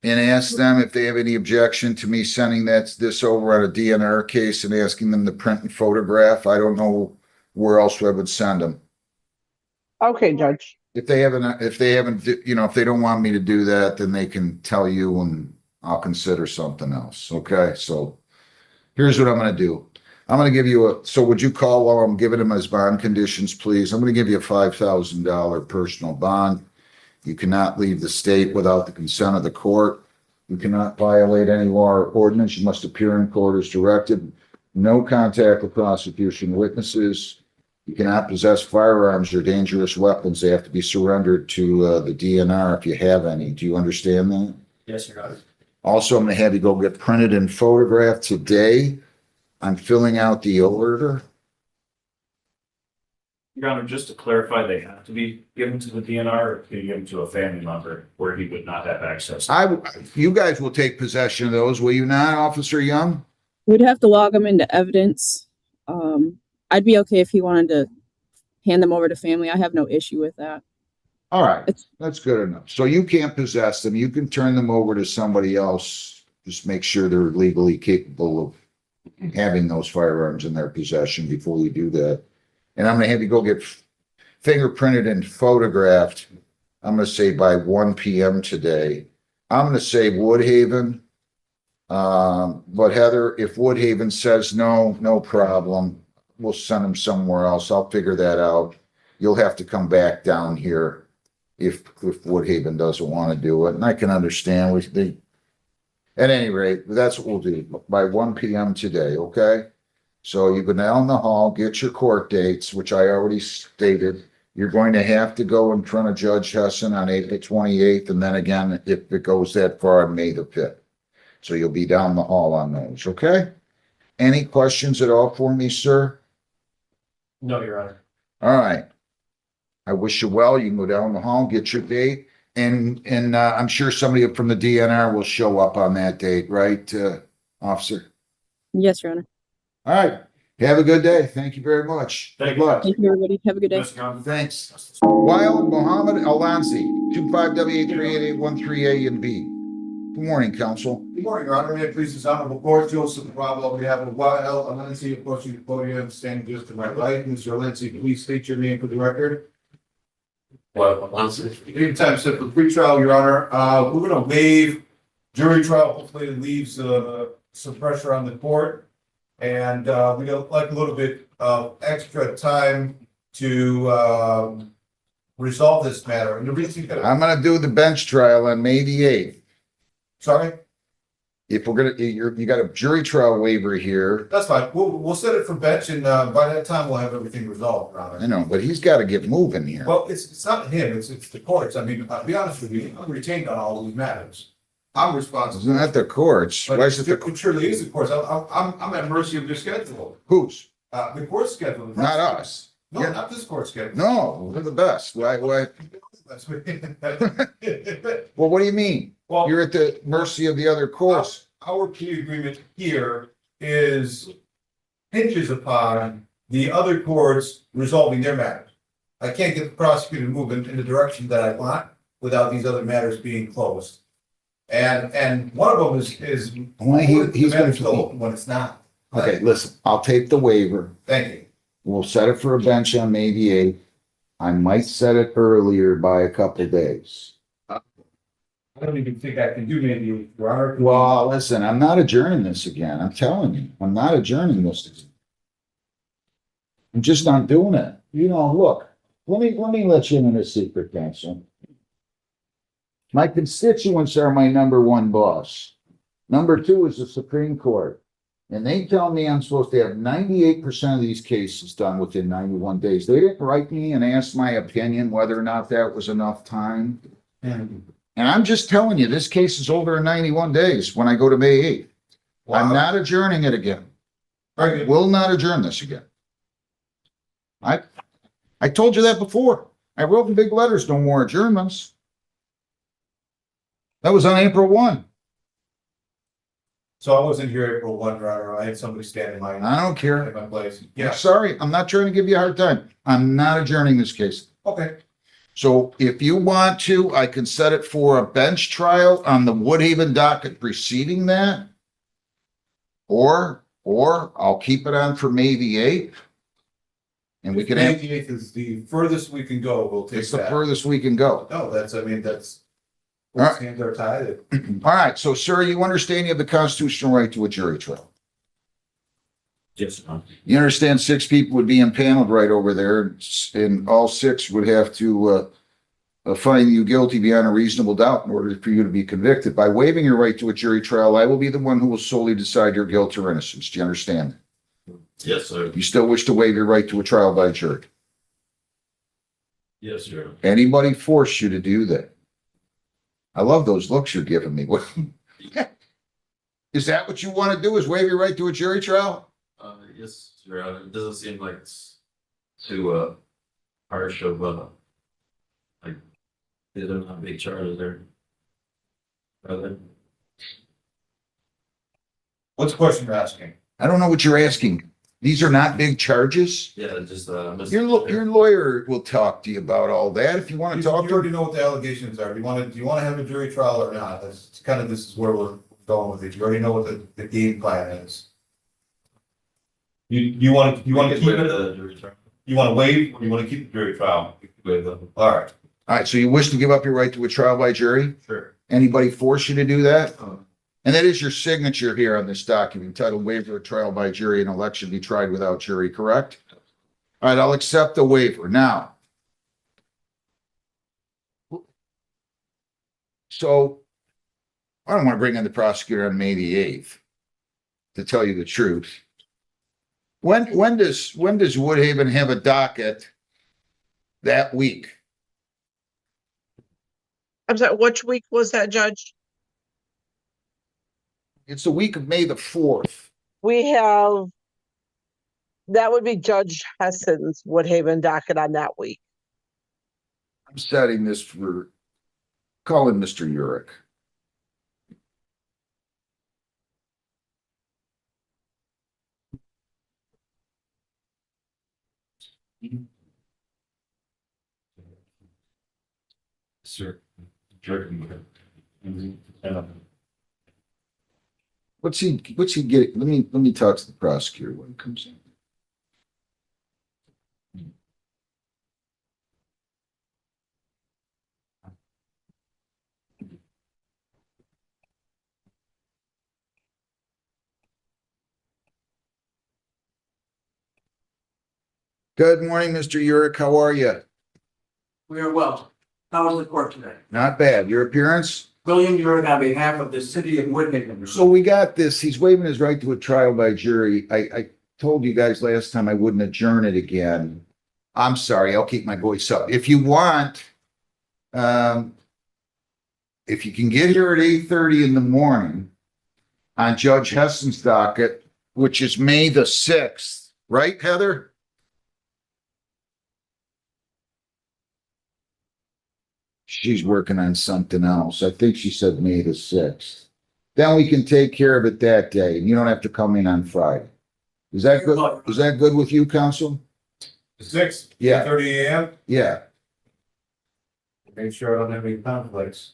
and ask them if they have any objection to me sending this over on a DNR case and asking them to print and photograph? I don't know where else I would send them. Okay, Judge. If they haven't, if they don't want me to do that, then they can tell you and I'll consider something else. Okay, so here's what I'm going to do. I'm going to give you so would you call while I'm giving him his bond conditions, please? I'm going to give you a $5,000 personal bond. You cannot leave the state without the consent of the court. You cannot violate any law or ordinance. You must appear in court as directed. No contact with prosecution witnesses. You cannot possess firearms or dangerous weapons. They have to be surrendered to the DNR if you have any. Do you understand that? Yes, Your Honor. Also, I'm going to have you go get printed and photographed today. I'm filling out the order. Your Honor, just to clarify, they have to be given to the DNR or can you give them to a family member where he would not have access? You guys will take possession of those, will you not, Officer Young? We'd have to log them into evidence. I'd be okay if he wanted to hand them over to family. I have no issue with that. All right, that's good enough. So you can't possess them. You can turn them over to somebody else. Just make sure they're legally capable of having those firearms in their possession before you do that. And I'm going to have you go get fingerprinted and photographed. I'm going to say by 1 p.m. today. I'm going to say Woodhaven. But Heather, if Woodhaven says no problem, we'll send them somewhere else. I'll figure that out. You'll have to come back down here if Woodhaven doesn't want to do it. And I can understand. At any rate, that's what we'll do by 1 p.m. today, okay? So you go down the hall, get your court dates, which I already stated. You're going to have to go in front of Judge Hessen on April 28th, and then again, if it goes that far, on May the 5th. So you'll be down the hall on those, okay? Any questions at all for me, sir? No, Your Honor. All right. I wish you well. You can go down the hall, get your date, and I'm sure somebody from the DNR will show up on that date, right, Officer? Yes, Your Honor. All right. Have a good day. Thank you very much. Thank Good luck. Thank you, everybody. Have a good day. Thanks. Wild Mohammed Alanzi, 25W388138 and B. Good morning, counsel. Good morning, Your Honor. May it please this honorable court, Joseph Bravo, on behalf of Wild Alanzi, approaching the podium, standing just to my right. Mr. Alanzi, please state your name for the record. Wild Alanzi. Any time set for pretrial, Your Honor. We're going to waive jury trial. Hopefully it leaves some pressure on the court. And we'd like a little bit of extra time to resolve this matter, and the reason. I'm gonna do the bench trial on May the 8th. Sorry, If we're gonna, you got a jury trial waiver here. that's fine. We'll set it for bench, and by that time, we'll have everything resolved, Robert. I know, but he's gotta get moving here. Well, it's not him, it's the courts. I mean, I'll be honest with you, I'm retained on all of these matters. I'm responsible. Isn't that the courts? But Why is it it surely is the courts. I'm at mercy of their schedule. Whose? The court schedule. Not us. No, Yeah. not this court schedule. No, we're the best. Why? Well, what do you mean? Well, You're at the mercy of the other courts. Our plea agreement here hinges upon the other courts resolving their matters. I can't get the prosecutor moving in the direction that I want without these other matters being closed. And one of them is Why he's the gonna matter's still open when it's not. Okay, listen, I'll take the waiver. Thank you. We'll set it for a bench on May the 8th. I might set it earlier by a couple of days. I don't even think I can do maybe. Robert. Well, listen, I'm not adjourning this again. I'm telling you, I'm not adjourning this again. I'm just not doing it. You know, look, let me let you in a secret, counsel. My constituents are my number one boss. Number two is the Supreme Court. And they tell me I'm supposed to have 98% of these cases done within 91 days. They didn't write me and ask my opinion whether or not that was enough time. And I'm just telling you, this case is over in 91 days when I go to May 8th. Wow. I'm not adjourning it again. I will not adjourn this again. I told you that before. I wrote in big letters, no more adjournments. That was on April 1. So I wasn't here April 1, Robert. I had somebody stand in my. I don't care. In my place. Yeah. Sorry, I'm not trying to give you a hard time. I'm not adjourning this case. Okay. So if you want to, I can set it for a bench trial on the Woodhaven docket preceding that. Or I'll keep it on for May the 8th. And we can May have, the 8th is the furthest we can go. We'll take it's the that. furthest we can go. No, that's. All right. Hands are tied. All right, so sir, you understand you have the constitutional right to a jury trial. Yes. You understand 6 people would be impaneled right over there, and all 6 would have to find you guilty beyond a reasonable doubt in order for you to be convicted. By waiving your right to a jury trial, I will be the one who will solely decide your guilt or innocence. Do you understand? Yes, sir. You still wish to waive your right to a trial by jury? Yes, sir. Anybody force you to do that? I love those looks you're giving me. Is that what you want to do, is waive your right to a jury trial? Yes, Your Honor. It doesn't seem like it's too harsh of like they're not big charges there. What's the question you're asking? I don't know what you're asking. These are not big charges? Yeah, just Your lawyer will talk to you about all that if you want to talk You to already him. know what the allegations are. Do you want to have a jury trial or not? That's kind of, this is where we're going with it. You already know what the game plan is. You want to keep it? You want to waive or you want to keep the jury trial? Waive them. All right. All right, so you wish to give up your right to a trial by jury? Sure. Anybody force you to do that? And that is your signature here on this document, entitled waiver of trial by jury and election be tried without jury, correct? All right, I'll accept the waiver. Now, so I don't want to bring in the prosecutor on May the 8th, to tell you the truth. When does Woodhaven have a docket that week? I'm sorry, which week was that, Judge? It's the week of May the 4th. We have, that would be Judge Hessen's Woodhaven docket on that week. I'm setting this for, call him Mr. Urich. Sir. What's he getting? Let me talk to the prosecutor when he comes in. Good morning, Mr. Urich. How are you? We are well. How was the court today? Not bad. Your appearance? William York on behalf of the city of Whitney. So we got this. He's waiving his right to a trial by jury. I told you guys last time I wouldn't adjourn it again. I'm sorry. I'll keep my voice up. If you want, if you can get here at 8:30 in the morning on Judge Hessen's docket, which is May the 6th, right, Heather? She's working on something else. I think she said May the 6th. Then we can take care of it that day, and you don't have to come in on Friday. Is that good? Is that good with you, counsel? 6, Yeah. 30 a.m. Yeah. Make sure I don't have any conflicts.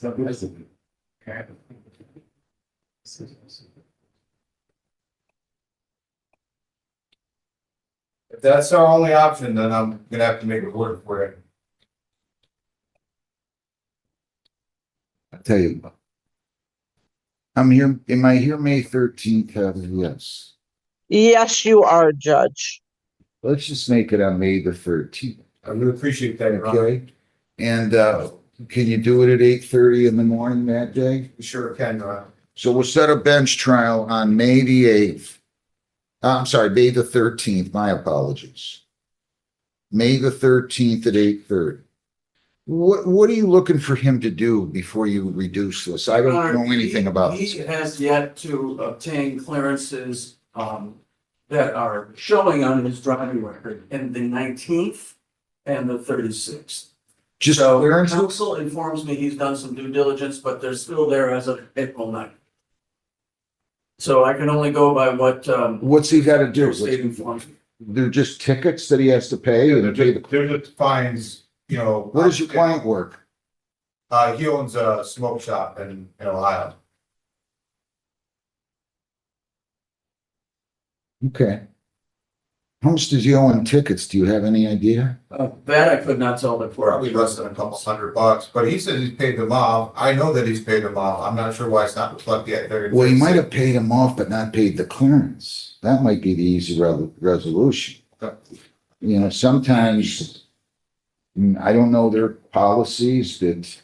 Okay. If that's our only option, then I'm gonna have to make it work for it. I'll tell you. I'm here, am I here May 13th, Heather? Yes. Yes, you are, Judge. Let's just make it on May the 13th. I really appreciate that, Your Honor. Okay? And, can you do it at 8:30 in the morning that day? You sure can, Your Honor. So we'll set a bench trial on May the 8th. I'm sorry, May the 13th, my apologies. May the 13th at 8:30. What are you looking for him to do before you reduce this? I don't know anything about this. He has yet to obtain clearances, that are showing on his driving record in the 19th and the 36th. Just So clearances? counsel informs me he's done some due diligence, but they're still there as of April 9th. So I can only go by what, What's he gotta do? state informs me. They're just tickets that he has to pay and pay the. They're just fines, you know. Where does your client work? He owns a smoke shop in Ohio. Okay. How much does he owe in tickets? Do you have any idea? That I could not tell the court. Probably less than a couple $100, but he says he's paid them off. I know that he's paid them off. I'm not sure why it's not reflected yet there. Well, he might have paid him off, but not paid the clearance. That might be the easy resolution. You know, sometimes, I don't know their policies that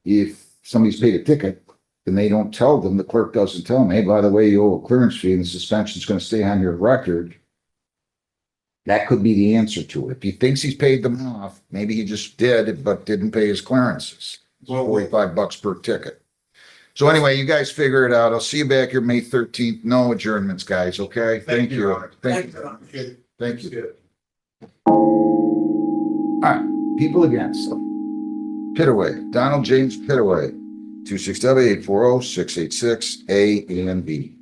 if somebody's paid a ticket and they don't tell them, the clerk doesn't tell them, hey, by the way, you owe a clearance fee and the suspension's gonna stay on your record. That could be the answer to it. If he thinks he's paid them off, maybe he just did, but didn't pay his clearances. Well, $45 per ticket. So anyway, you guys figure it out. I'll see you back here May 13th. No adjournments, guys, okay? Thank you. Thank you. Thank you. All right, people against. Pitaway, Donald James Pitaway, 267-840-686, A and B.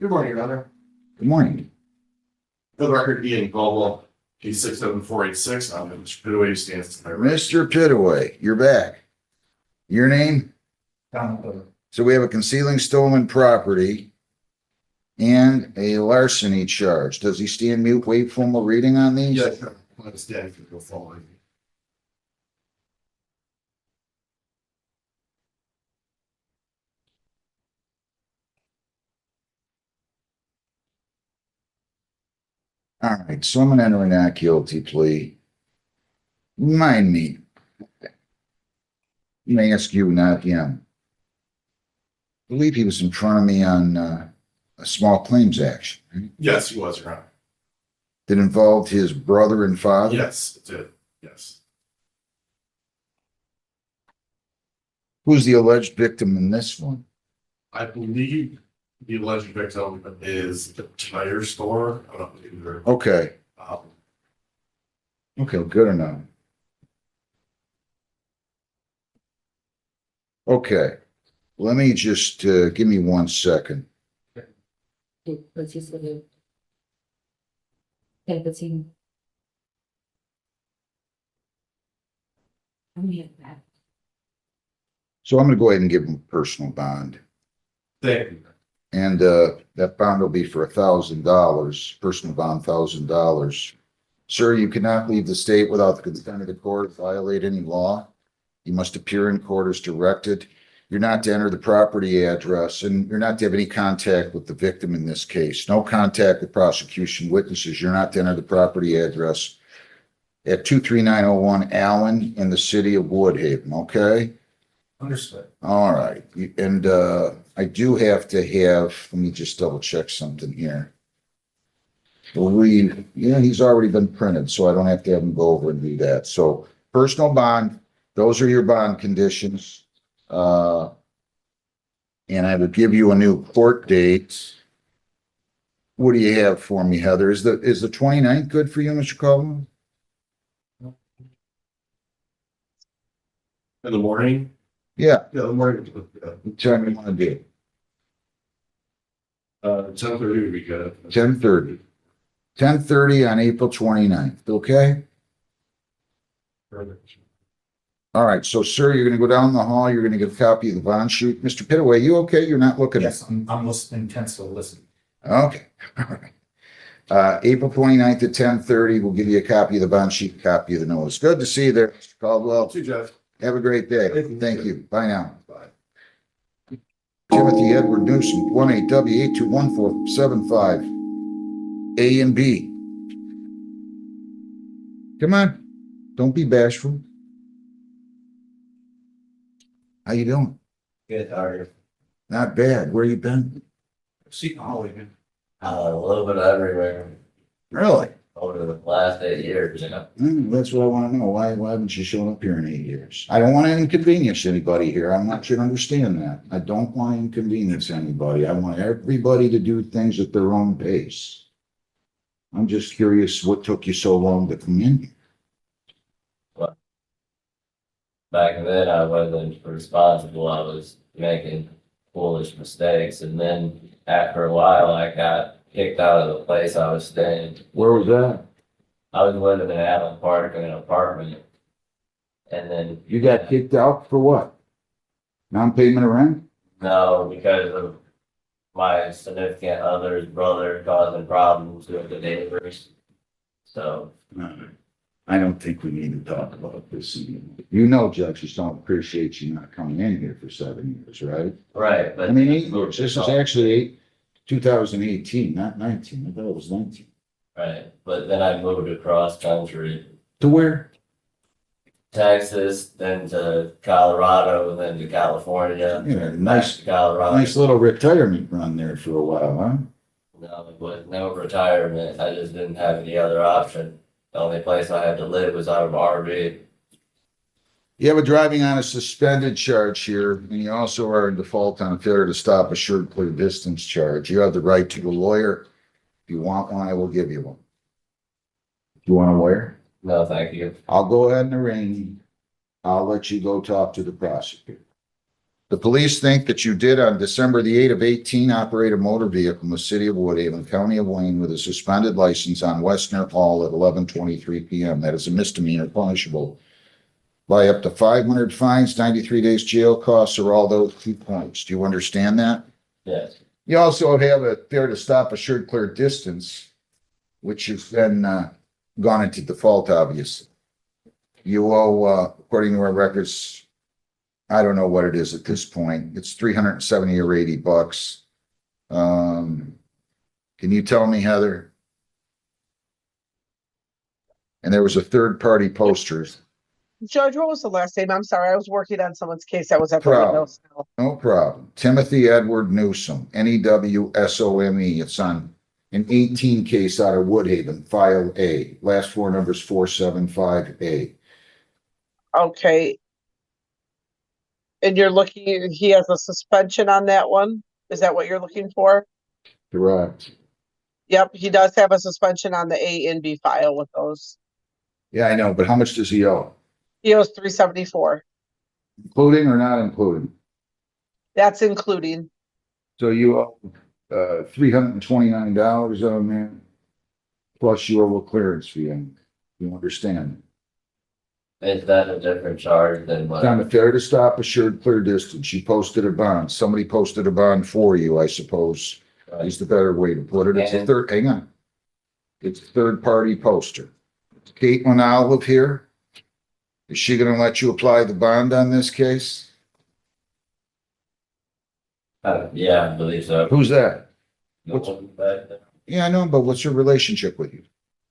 Good morning, Your Honor. Good morning. For the record, Ian Caldwell, case 67486, Mr. Pitaway stands to my right. Mr. Pitaway, you're back. Your name? So we have a concealing stolen property and a larceny charge. Does he stand mute, wait formal reading on these? Yes, sir. I stand if you go following. All right, so I'm gonna enter a not guilty plea. Remind me. Let me ask you, not him. I believe he was in front of me on a small claims action, right? Yes, he was, Your Honor. That involved his brother and father? Yes, it did. Yes. Who's the alleged victim in this one? I believe the alleged victim is the tire store. I don't believe they're. Okay, okay, good enough. Okay, let me just, give me 1 second. What's his name? Okay, what's he? So I'm gonna go ahead and give him a personal bond. Thank you. And that bond will be for $1,000, personal bond, $1,000. Sir, you cannot leave the state without the consent of the court, violate any law. You must appear in court as directed. You're not to enter the property address, and you're not to have any contact with the victim in this case. No contact with prosecution witnesses. You're not to enter the property address. at 23901 Allen in the city of Woodhaven, okay? Understood. All right, and I do have to have, let me just double check something here. He's already been printed, so I don't have to have him go over and do that. So personal bond, those are your bond conditions. And I would give you a new court date. What do you have for me, Heather? Is the 29th good for you, Mr. Coleman? In the morning? Yeah. Yeah, the morning. What time you want to do? 10:30 would be good. 10:30. 10:30 on April 29th, okay? Perfect. All right, so sir, you're gonna go down the hall, you're gonna get a copy of the bond sheet. Mr. Pittaway, you okay? You're not looking at? Yes, I'm listening, intensely listening. Okay, all right. April 29th at 10:30, we'll give you a copy of the bond sheet, a copy of the notice. Good to see you there, Mr. Caldwell. See you, Jeff. Have a great day. Thank you. Bye now. Bye. Timothy Edward Newsom, 18W821475, A and B. Come on, don't be bashful. How you doing? Good, how are you? Not bad. Where you been? Seton Hall, A little bit everywhere Really? over the last 8 years, you know. That's what I want to know. Why haven't you shown up here in 8 years? I don't want to inconvenience anybody here. I want you to understand that. I don't want to inconvenience anybody. I want everybody to do things at their own pace. I'm just curious what took you so long to come in. Back then, I wasn't responsible. I was making foolish mistakes, and then after a while, I got kicked out of the place I was staying. Where was that? I was living in Allen Park in an apartment, and then You got kicked out for what? Non-payment of rent? no, because of my significant other's brother causing problems with the neighbors. So I don't think we need to talk about this anymore. You know, judges don't appreciate you not coming in here for 7 years, right? right, but I mean, 8 years. This is actually 2018, not 19. I thought it was 19. right, but then I moved across country. To where? Texas, then to Colorado, then to California. Yeah, back nice, to Colorado. nice little retirement run there for a while, huh? No, it was no retirement. I just didn't have any other option. The only place I had to live was out of RV. You have a driving on a suspended charge here, and you also are in default on a failure to stop assured clear distance charge. You have the right to a lawyer. If you want one, I will give you one. You want a lawyer? No, thank you. I'll go ahead and arrange. I'll let you go talk to the prosecutor. The police think that you did on December the 8th of 18 operate a motor vehicle in the city of Woodhaven, county of Wayne, with a suspended license on Westner Hall at 11:23 p.m. That is a misdemeanor punishable by up to 500 fines, 93 days jail costs, or all those 2 points. Do you understand that? Yes. You also have a failure to stop assured clear distance, which has been gone into default, obviously. You owe, according to our records, I don't know what it is at this point. It's $370 or $80. Can you tell me, Heather? And there was a third-party poster. Judge, what was the last name? I'm sorry, I was working on someone's case that was at the Problem. window still. No problem. Timothy Edward Newsom, Newsome. It's on an 18 case out of Woodhaven, file A. Last four numbers 475A. Okay. And you're looking, he has a suspension on that one? Is that what you're looking for? Correct. Yep, he does have a suspension on the A and B file with those. Yeah, I know, but how much does he owe? He owes $374. Including or not including? That's including. So you owe $329 on there, plus you owe a clearance fee. You understand? Is that a different charge than It's what? on a fair to stop assured clear distance. You posted a bond. Somebody posted a bond for you, I suppose, is the better way to put it. It's a third, hang on. It's a third-party poster. Caitlin Olive here. Is she gonna let you apply the bond on this case? Yeah, I believe so. Who's that? The one back there, Yeah, I know, but what's her relationship with you?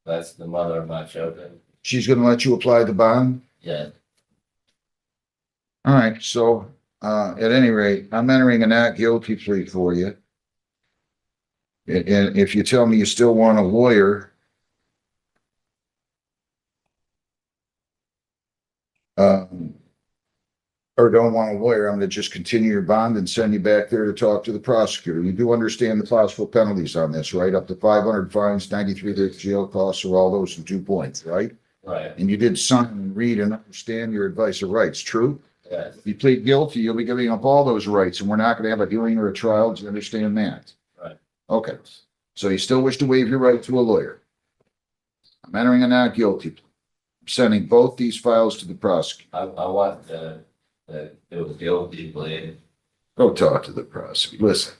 that's the mother of my children. She's gonna let you apply the bond? Yeah, All right, so, at any rate, I'm entering a not guilty plea for you. And if you tell me you still want a lawyer, or don't want a lawyer, I'm gonna just continue your bond and send you back there to talk to the prosecutor. You do understand the possible penalties on this, right? Up to 500 fines, 93 days jail costs, or all those in 2 points, right? right, And you did sign and read and understand your advice of rights, true? yes, If you plead guilty, you'll be giving up all those rights, and we're not gonna have a hearing or a trial. Do you understand that? right. Okay, so you still wish to waive your right to a lawyer? I'm entering a not guilty plea. I'm sending both these files to the prosecutor. I want to do a guilty plea. Go talk to the prosecutor. Listen,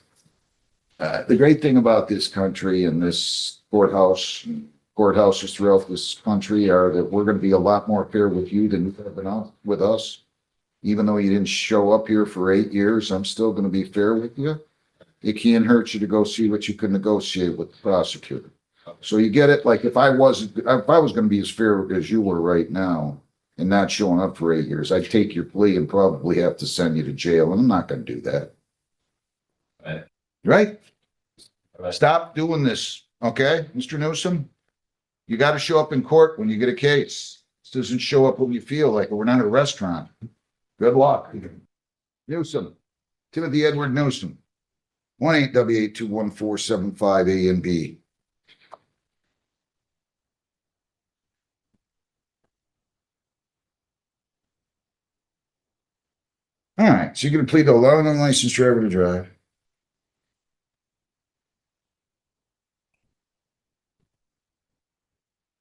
the great thing about this country and this courthouse, and courthouses throughout this country are that we're gonna be a lot more fair with you than you've ever been out with us. Even though you didn't show up here for 8 years, I'm still gonna be fair with you. It can't hurt you to go see what you can negotiate with the prosecutor. So you get it? Like if I was gonna be as fair as you were right now and not showing up for 8 years, I'd take your plea and probably have to send you to jail, and I'm not gonna do that. Right. Right? Right. Stop doing this, okay, Mr. Newsom? You gotta show up in court when you get a case. This doesn't show up when you feel like it. We're not at a restaurant. Good luck. Newsom, Timothy Edward Newsom, 1-888-214-75 A and B. All right, so you're gonna plead to allowing an unlicensed driver to drive.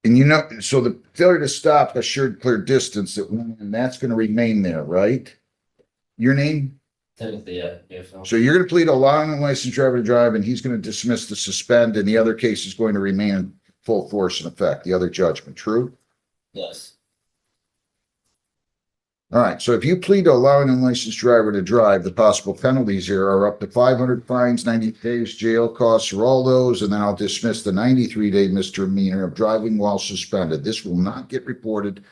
And you know, so the failure to stop assured clear distance and that's gonna remain there, right? Your name? Timothy, yeah, yes, So you're gonna plead to allowing an unlicensed driver to drive, and he's gonna dismiss the suspend, and the other case is going to remain in full force and effect, the other judgment, true? yes, All right, so if you plead to allow an unlicensed driver to drive, the possible penalties here are up to 500 fines, 90 days jail costs, or all those, and then I'll dismiss the 93-day misdemeanor of driving while suspended. This will not get reported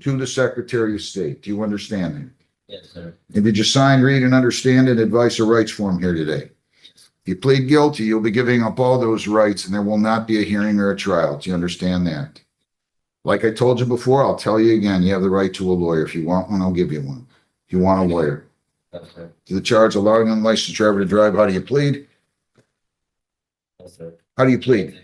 to the Secretary of State. Do you understand that? yes, sir. And did you sign, read, and understand an advice or rights form here today? If you plead guilty, you'll be giving up all those rights, and there will not be a hearing or a trial. Do you understand that? Like I told you before, I'll tell you again, you have the right to a lawyer. If you want one, I'll give you one. If you want a lawyer. Yes, sir. To the charge of allowing an unlicensed driver to drive, how do you plead? Yes, sir. How do you plead?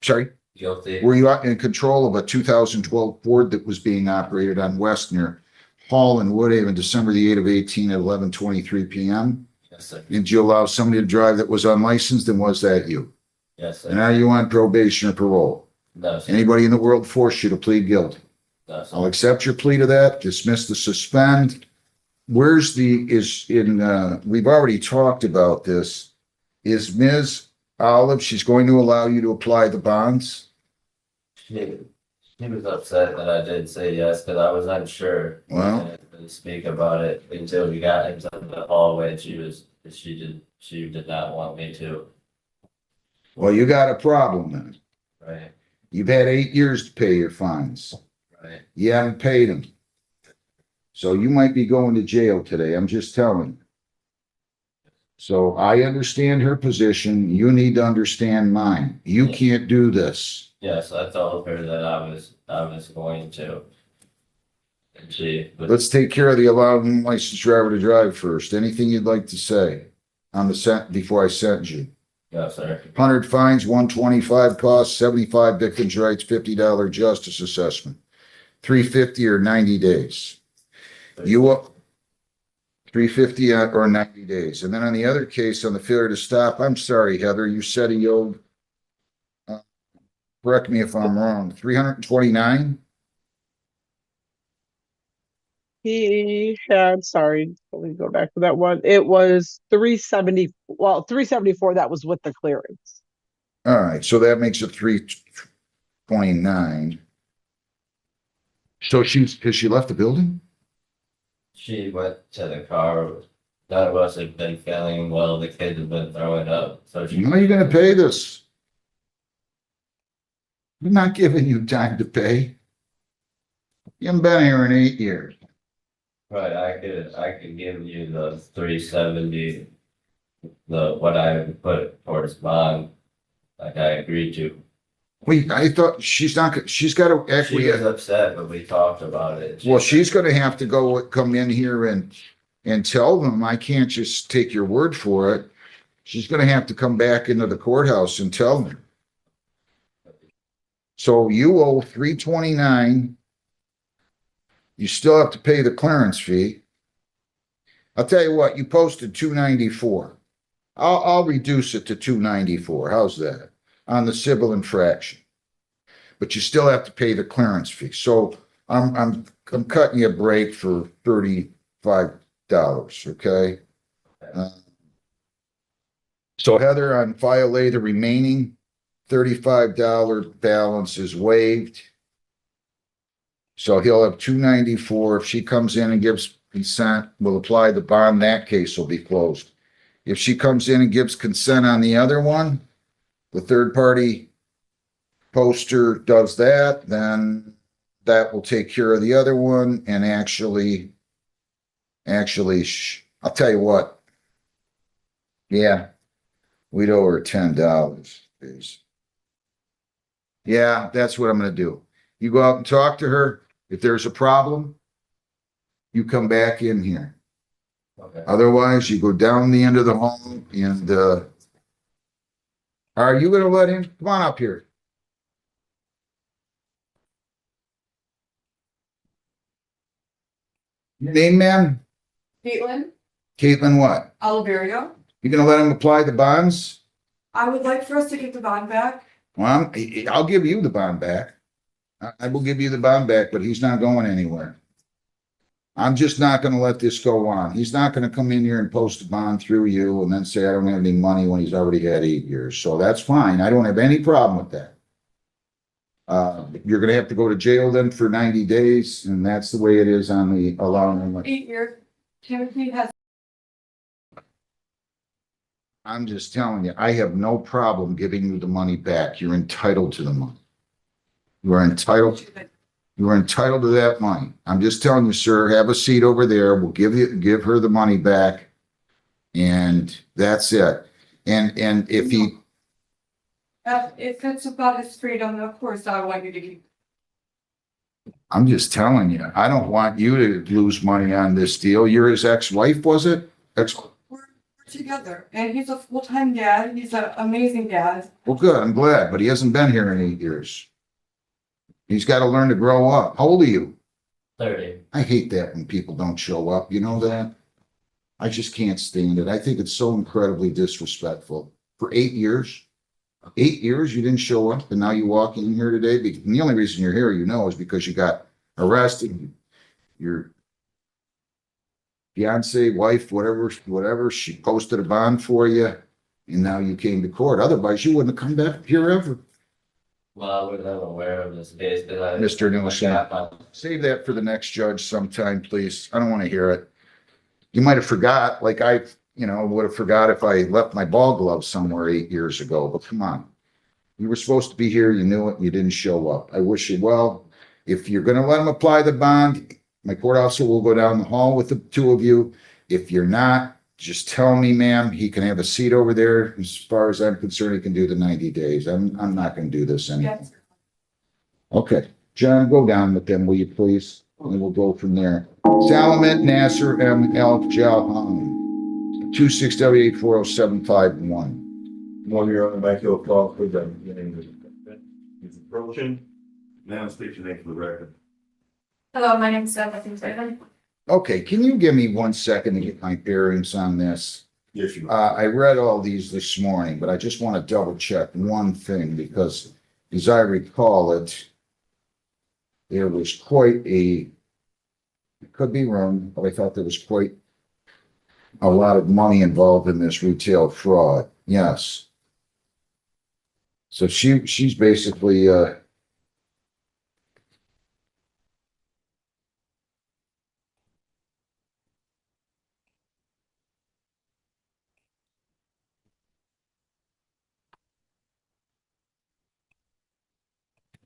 Sorry? Guilty. Were you in control of a 2012 Ford that was being operated on West near Hall and Woodhaven, December the 8th of 18 at 11:23 p.m.? Yes, sir. Did you allow somebody to drive that was unlicensed, and was that you? Yes, And sir. are you on probation or parole? No, sir. Anybody in the world force you to plead guilty? No, sir. I'll accept your plea to that, dismiss the suspend. Where's we've already talked about this. Is Ms. Olive, she's going to allow you to apply the bonds? She was upset that I did say yes, because I was unsure. Well- I didn't really speak about it until we got into the hallway, and she did not want me to, Well, you got a problem then. right, You've had 8 years to pay your fines. right, You haven't paid them. So you might be going to jail today. I'm just telling you. So I understand her position. You need to understand mine. You can't do this. yes, I told her that I was going to. And she was, Let's take care of the allowed licensed driver to drive first. Anything you'd like to say on the before I sentence you? no, sir, 100 fines, 125 costs, 75 victims' rights, $50 justice assessment, 350 or 90 days. You up 350 or 90 days. And then on the other case, on the failure to stop, I'm sorry, Heather, you said he owed, correct me if I'm wrong, 329? He had, sorry, let me go back to that one. It was 370, well, 374, that was with the clearance. All right, so that makes it 329. So has she left the building? she went to the car. None of us have been feeling well. The kids have been throwing up. So she. When are you gonna pay this? I'm not giving you time to pay. You haven't been here in 8 years. Right, I could give you the 370, what I would put towards bond, like I agreed to. Wait, I thought she's not, she's got to She actually, was upset, but we talked about it. well, she's gonna have to come in here and tell them, I can't just take your word for it. She's gonna have to come back into the courthouse and tell them. So you owe 329. You still have to pay the clearance fee. I'll tell you what, you posted 294. I'll reduce it to 294. How's that? On the civil infraction. But you still have to pay the clearance fee. So I'm cutting you a break for $35, okay? So Heather, on file A, the remaining $35 balance is waived. So he'll have 294. If she comes in and gives consent, we'll apply the bond. That case will be closed. If she comes in and gives consent on the other one, the third party poster does that, then that will take care of the other one. And actually, I'll tell you what. Yeah, we'd owe her $10. Yeah, that's what I'm going to do. You go out and talk to her. If there's a problem, you come back in here. Okay. Otherwise, you go down the end of the hall and, are you going to let him? Come on up here. Your name, ma'am? Caitlin Caitlin what? Oliverio. You going to let him apply the bonds? I would like for us to get the bond back. Well, I'll give you the bond back. I will give you the bond back, but he's not going anywhere. I'm just not going to let this go on. He's not going to come in here and post a bond through you and then say, I don't have any money when he's already had 8 years. So that's fine. I don't have any problem with that. You're going to have to go to jail then for 90 days. And that's the way it is on the allowing. 8 years. Timothy has. I'm just telling you, I have no problem giving you the money back. You're entitled to the money. You are entitled to that money. I'm just telling you, sir, have a seat over there. We'll give her the money back. And that's it. And if he, If it's about his freedom, of course, I want you to keep. I'm just telling you, I don't want you to lose money on this deal. You're his ex-wife, was it? We're together, and he's a full-time dad. He's an amazing dad. Well, good. I'm glad, but he hasn't been here in 8 years. He's got to learn to grow up. How old are you? 30. I hate that when people don't show up. You know that? I just can't stand it. I think it's so incredibly disrespectful. For 8 years, 8 years you didn't show up, and now you walk in here today. And the only reason you're here, is because you got arrested. Your fiance, wife, whatever, she posted a bond for you, and now you came to court. Otherwise, you wouldn't have come back here ever. Well, I wasn't aware of this case because I. Mr. Newsom, I got my- save that for the next judge sometime, please. I don't want to hear it. You might have forgot, like I, would have forgot if I left my ball glove somewhere 8 years ago, but come on. You were supposed to be here, you knew it, you didn't show up. I wish you well. If you're gonna let him apply the bond, my court officer will go down the hall with the two of you. If you're not, just tell me, ma'am, he can have a seat over there. As far as I'm concerned, he can do the 90 days. I'm not gonna do this anymore. Yes. Okay, John, go down with them, will you please? And we'll go from there. Salamat Nasser M. Al Jalhan, 26W840751. One year on the back, you'll call for the beginning. He's approaching. Now state your name for the record. Hello, my name is Stephanie. Okay, can you give me 1 second to get my bearings on this? Yes, you I read all these this morning, but I just want to double check one thing because as I recall it, there was quite a, I could be wrong, but I thought there was quite a lot of money involved in this retail fraud. Yes. So she's basically,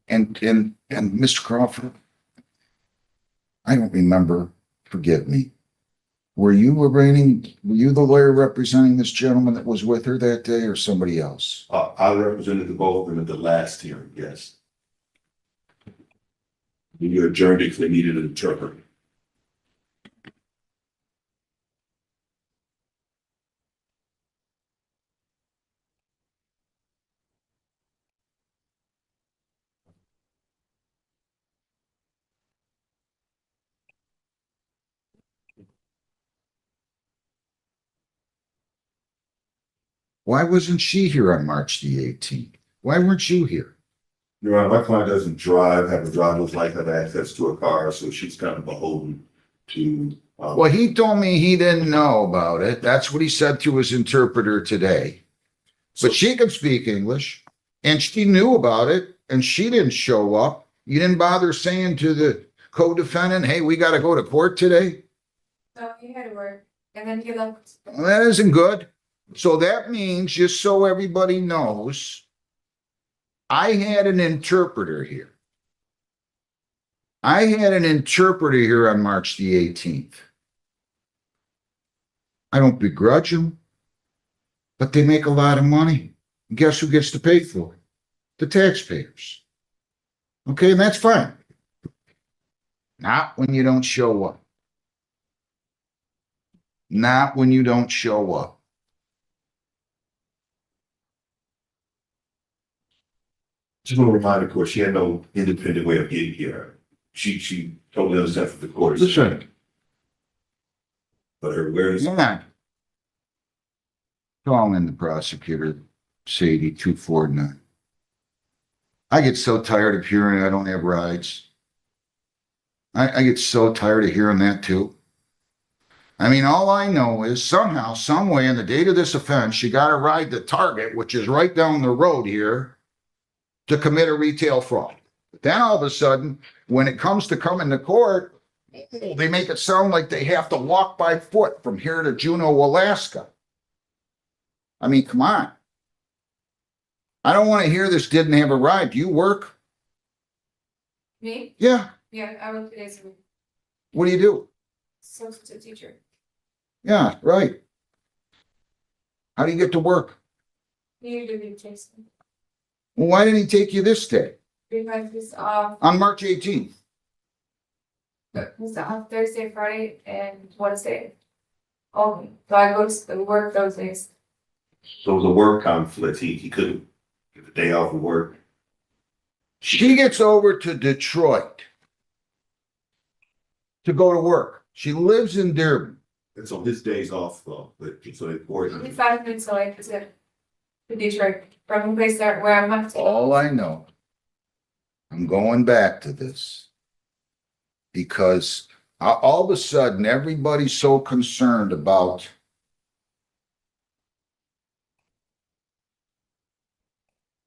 and Mr. Crawford, I don't remember, forgive me. Were you the lawyer representing this gentleman that was with her that day or somebody else? I represented the both of them at the last hearing, yes. You adjourned it because they needed an interpreter. Why wasn't she here on March the 18th? Why weren't you here? Your Honor, my client doesn't have a driver's license, have access to a car, so she's kind of beholden to. Well, he told me he didn't know about it. That's what he said to his interpreter today. But she can speak English and she knew about it and she didn't show up. You didn't bother saying to the co-defendant, hey, we got to go to court today. So he had to work and then he left. Well, that isn't good. So that means, just so everybody knows, I had an interpreter here. I had an interpreter here on March the 18th. I don't begrudge them, but they make a lot of money. And guess who gets to pay for it? The taxpayers. Okay, and that's fine. Not when you don't show up. Not when you don't show up. Just want to remind the court, she had no independent way of getting here. She totally understands what the court is. Listen. But her awareness. Yeah. Call in the prosecutor, Sadie 249. I get so tired of hearing I don't have rides. I get so tired of hearing that too. I mean, all I know is somehow, some way, in the date of this offense, she got to ride the Target, which is right down the road here, to commit a retail fraud. But then all of a sudden, when it comes to coming to court, they make it sound like they have to walk by foot from here to Juneau, Alaska. I mean, come on. I don't want to hear this didn't have a ride. Do you work? Me? Yeah. Yeah, I work 2 days a week. What do you do? Substitute teacher. Yeah, right. How do you get to work? You do the takes me. Well, why didn't he take you this day? Because he's off. On March 18th. He's off Thursday, Friday, and Wednesday. Only. So I go to work those days. So it was a work conflict. He couldn't get the day off of work. She gets over to Detroit to go to work. She lives in Dearborn. And so his days off, but so they poured. Only 5 minutes away to Detroit from the place where I'm at. All I know, I'm going back to this because all of a sudden everybody's so concerned about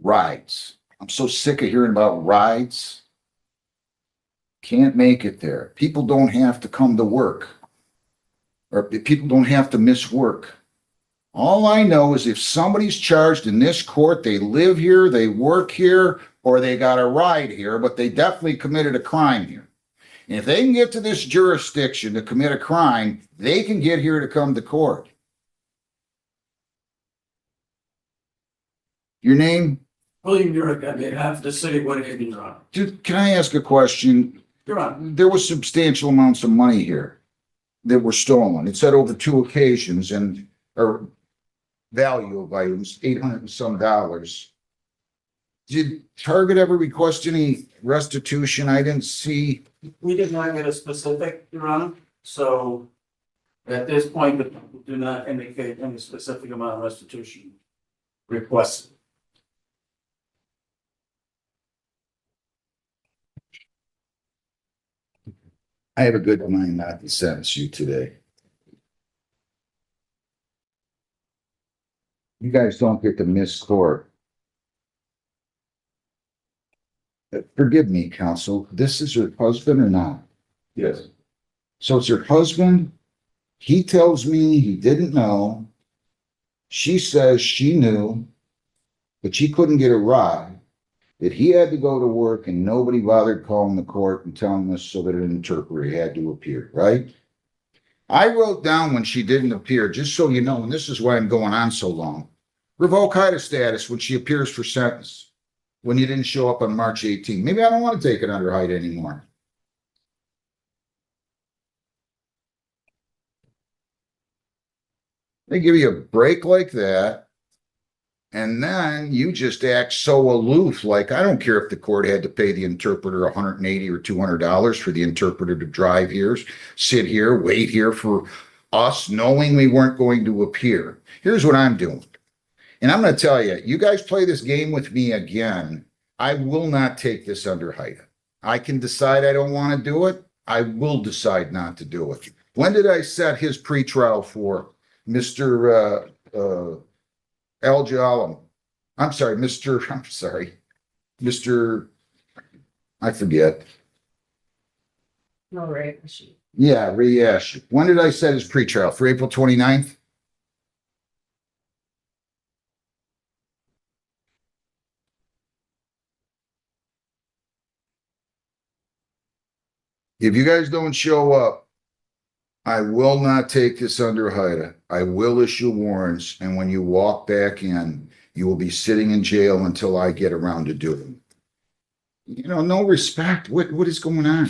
rides. I'm so sick of hearing about rides. Can't make it there. People don't have to come to work, or people don't have to miss work. All I know is if somebody's charged in this court, they live here, they work here, or they got a ride here, but they definitely committed a crime here. And if they can get to this jurisdiction to commit a crime, they can get here to come to court. Your name? William York, on behalf of the city of Winnebago, Your Honor. Dude, can I ask a question? Your Honor. There was substantial amounts of money here that were stolen. It said over 2 occasions and or value of items, $800 and some. Did Target ever request any restitution? I didn't see. We did not get a specific, Your Honor, so at this point, the people do not indicate any specific amount of restitution requested. I have a good mind not to sentence you today. You guys don't get to miss court. Forgive me, counsel. This is her husband or not? Yes. So it's her husband. He tells me he didn't know. She says she knew, but she couldn't get a ride. that he had to go to work and nobody bothered calling the court and telling us so that an interpreter had to appear, right? I wrote down when she didn't appear, just so you know, and this is why I'm going on so long. Revoke HIDA status when she appears for sentence, when you didn't show up on March 18th. Maybe I don't want to take it under HIDA anymore. They give you a break like that, and then you just act so aloof. Like, I don't care if the court had to pay the interpreter $180 or $200 for the interpreter to drive here, sit here, wait here for us, knowing we weren't going to appear. Here's what I'm doing. And I'm going to tell you, you guys play this game with me again, I will not take this under HIDA. I can decide I don't want to do it. I will decide not to do it. When did I set his pretrial for? Mr. Al Jalem. I'm sorry, Mr. I forget. No, right. Yeah, Rehab. When did I set his pretrial? For April 29th? If you guys don't show up, I will not take this under HIDA. I will issue warrants, and when you walk back in, you will be sitting in jail until I get around to doing it. You know, no respect. What is going on?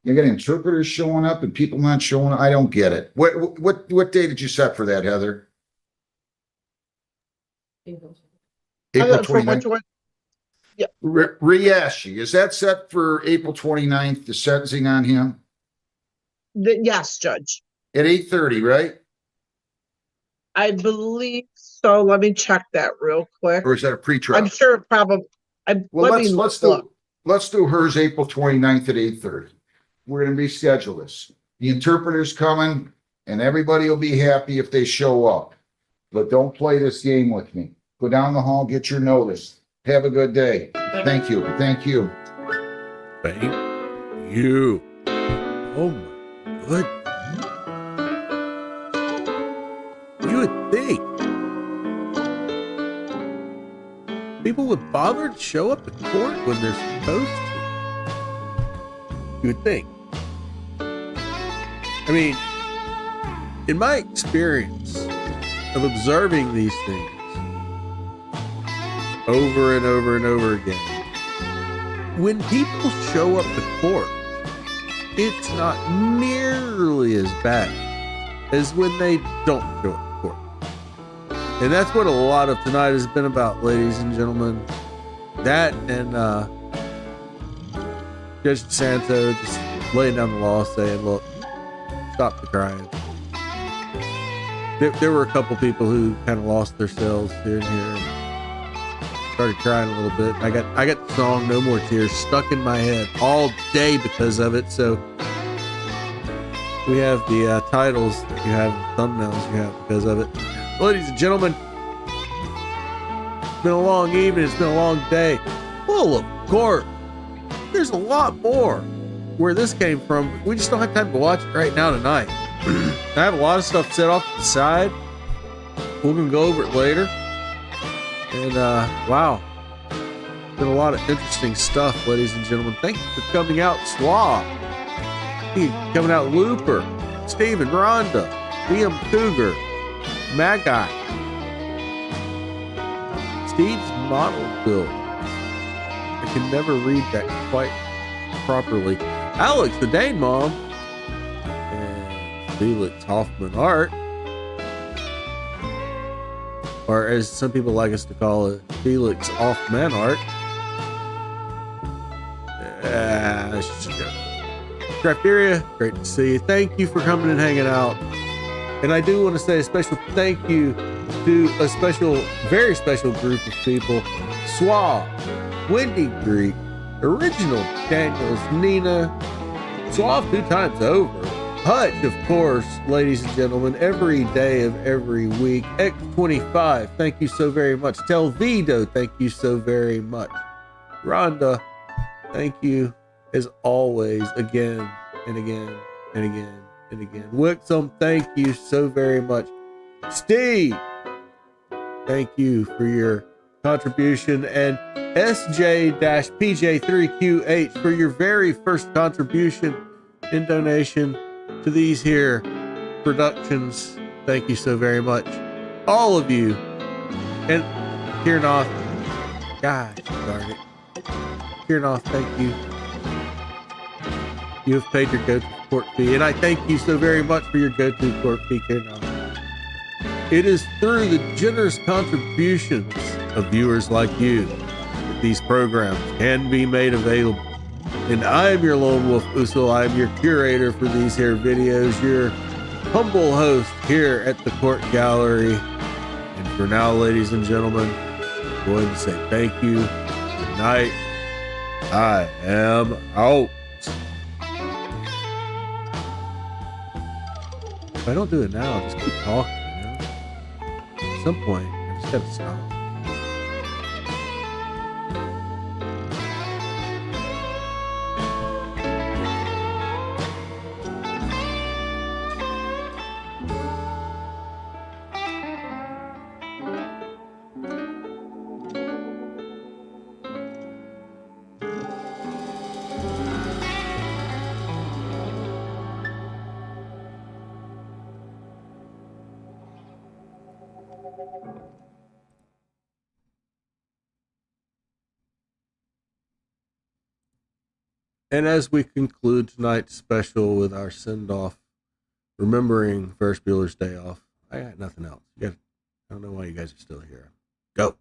You got interpreters showing up and people not showing up. I don't get it. What day did you set for that, Heather? April 29th. Yeah. Riashi, is that set for April 29th, the sentencing on him? Yes, Judge. At 8:30, right? I believe so. Let me check that real quick. Or is that a pre-trial? I'm sure it probably. Well, let's do hers April 29th at 8:30. We're going to reschedule this. The interpreter's coming, and everybody will be happy if they show up. But don't play this game with me. Go down the hall, get your notice. Have a good day. Thank you. Thank you. Thank you. Oh my good. You would think people would bother to show up to court when they're supposed to. You would think. I mean, in my experience of observing these things over and over and over again, when people show up to court, it's not nearly as bad as when they don't show up to court. And that's what a lot of tonight has been about, ladies and gentlemen. That and Judge DiSanto just laying down the law saying, look, stop the crying. There were a couple people who kind of lost their cells here and here and started crying a little bit. I got the song No More Tears stuck in my head all day because of it. So we have the titles that you have, thumbnails you have because of it. Ladies and gentlemen, it's been a long evening. It's been a long day. Full of court. There's a lot more where this came from. We just don't have time to watch it right now tonight. I have a lot of stuff set off to the side. We're going to go over it later. And wow, been a lot of interesting stuff, ladies and gentlemen. Thank you for coming out, Swab. Coming out, Looper, Steven, Rhonda, Liam Cougar, Magai, Steve's model build. I can never read that quite properly. Alex, the Dane Mom, and Felix Hoffman Art. Or as some people like us to call it, Felix Off-Man Art. Crafteria, great to see you. Thank you for coming and hanging out. And I do want to say a special thank you to a special, very special group of people. Swab, Wendy Greek, Original Daniels, Nina, Swab 2 times over. Hutch, of course, ladies and gentlemen, every day of every week. X25, thank you so very much. Telvido, thank you so very much. Rhonda, thank you as always, again and again and again and again. Wixom, thank you so very much. Steve, thank you for your contribution, and SJ-PJ3QH for your very first contribution in donation to these here productions. Thank you so very much. All of you. And Kiernoth, gosh darn it. Kiernoth, thank you. You have paid your go-to court fee, and I thank you so very much for your go-to court fee, Kiernoth. It is through the generous contributions of viewers like you that these programs can be made available. And I am your Lone Wolf Usul. I am your curator for these here videos, your humble host here at the Court Gallery. And for now, ladies and gentlemen, I'm going to say thank you. Good night. I am out. If I don't do it now, I'll just keep talking, you know? At some point, I just gotta stop. And as we conclude tonight's special with our send-off, remembering Ferris Bueller's Day Off, I got nothing else. I don't know why you guys are still here. Go.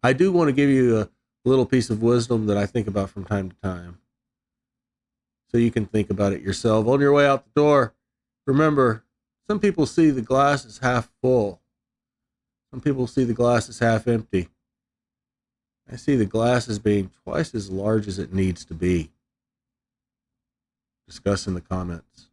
I do want to give you a little piece of wisdom that I think about from time to time, so you can think about it yourself. On your way out the door, remember, some people see the glass as half full. Some people see the glass as half empty. I see the glass as being twice as large as it needs to be. Discuss in the comments.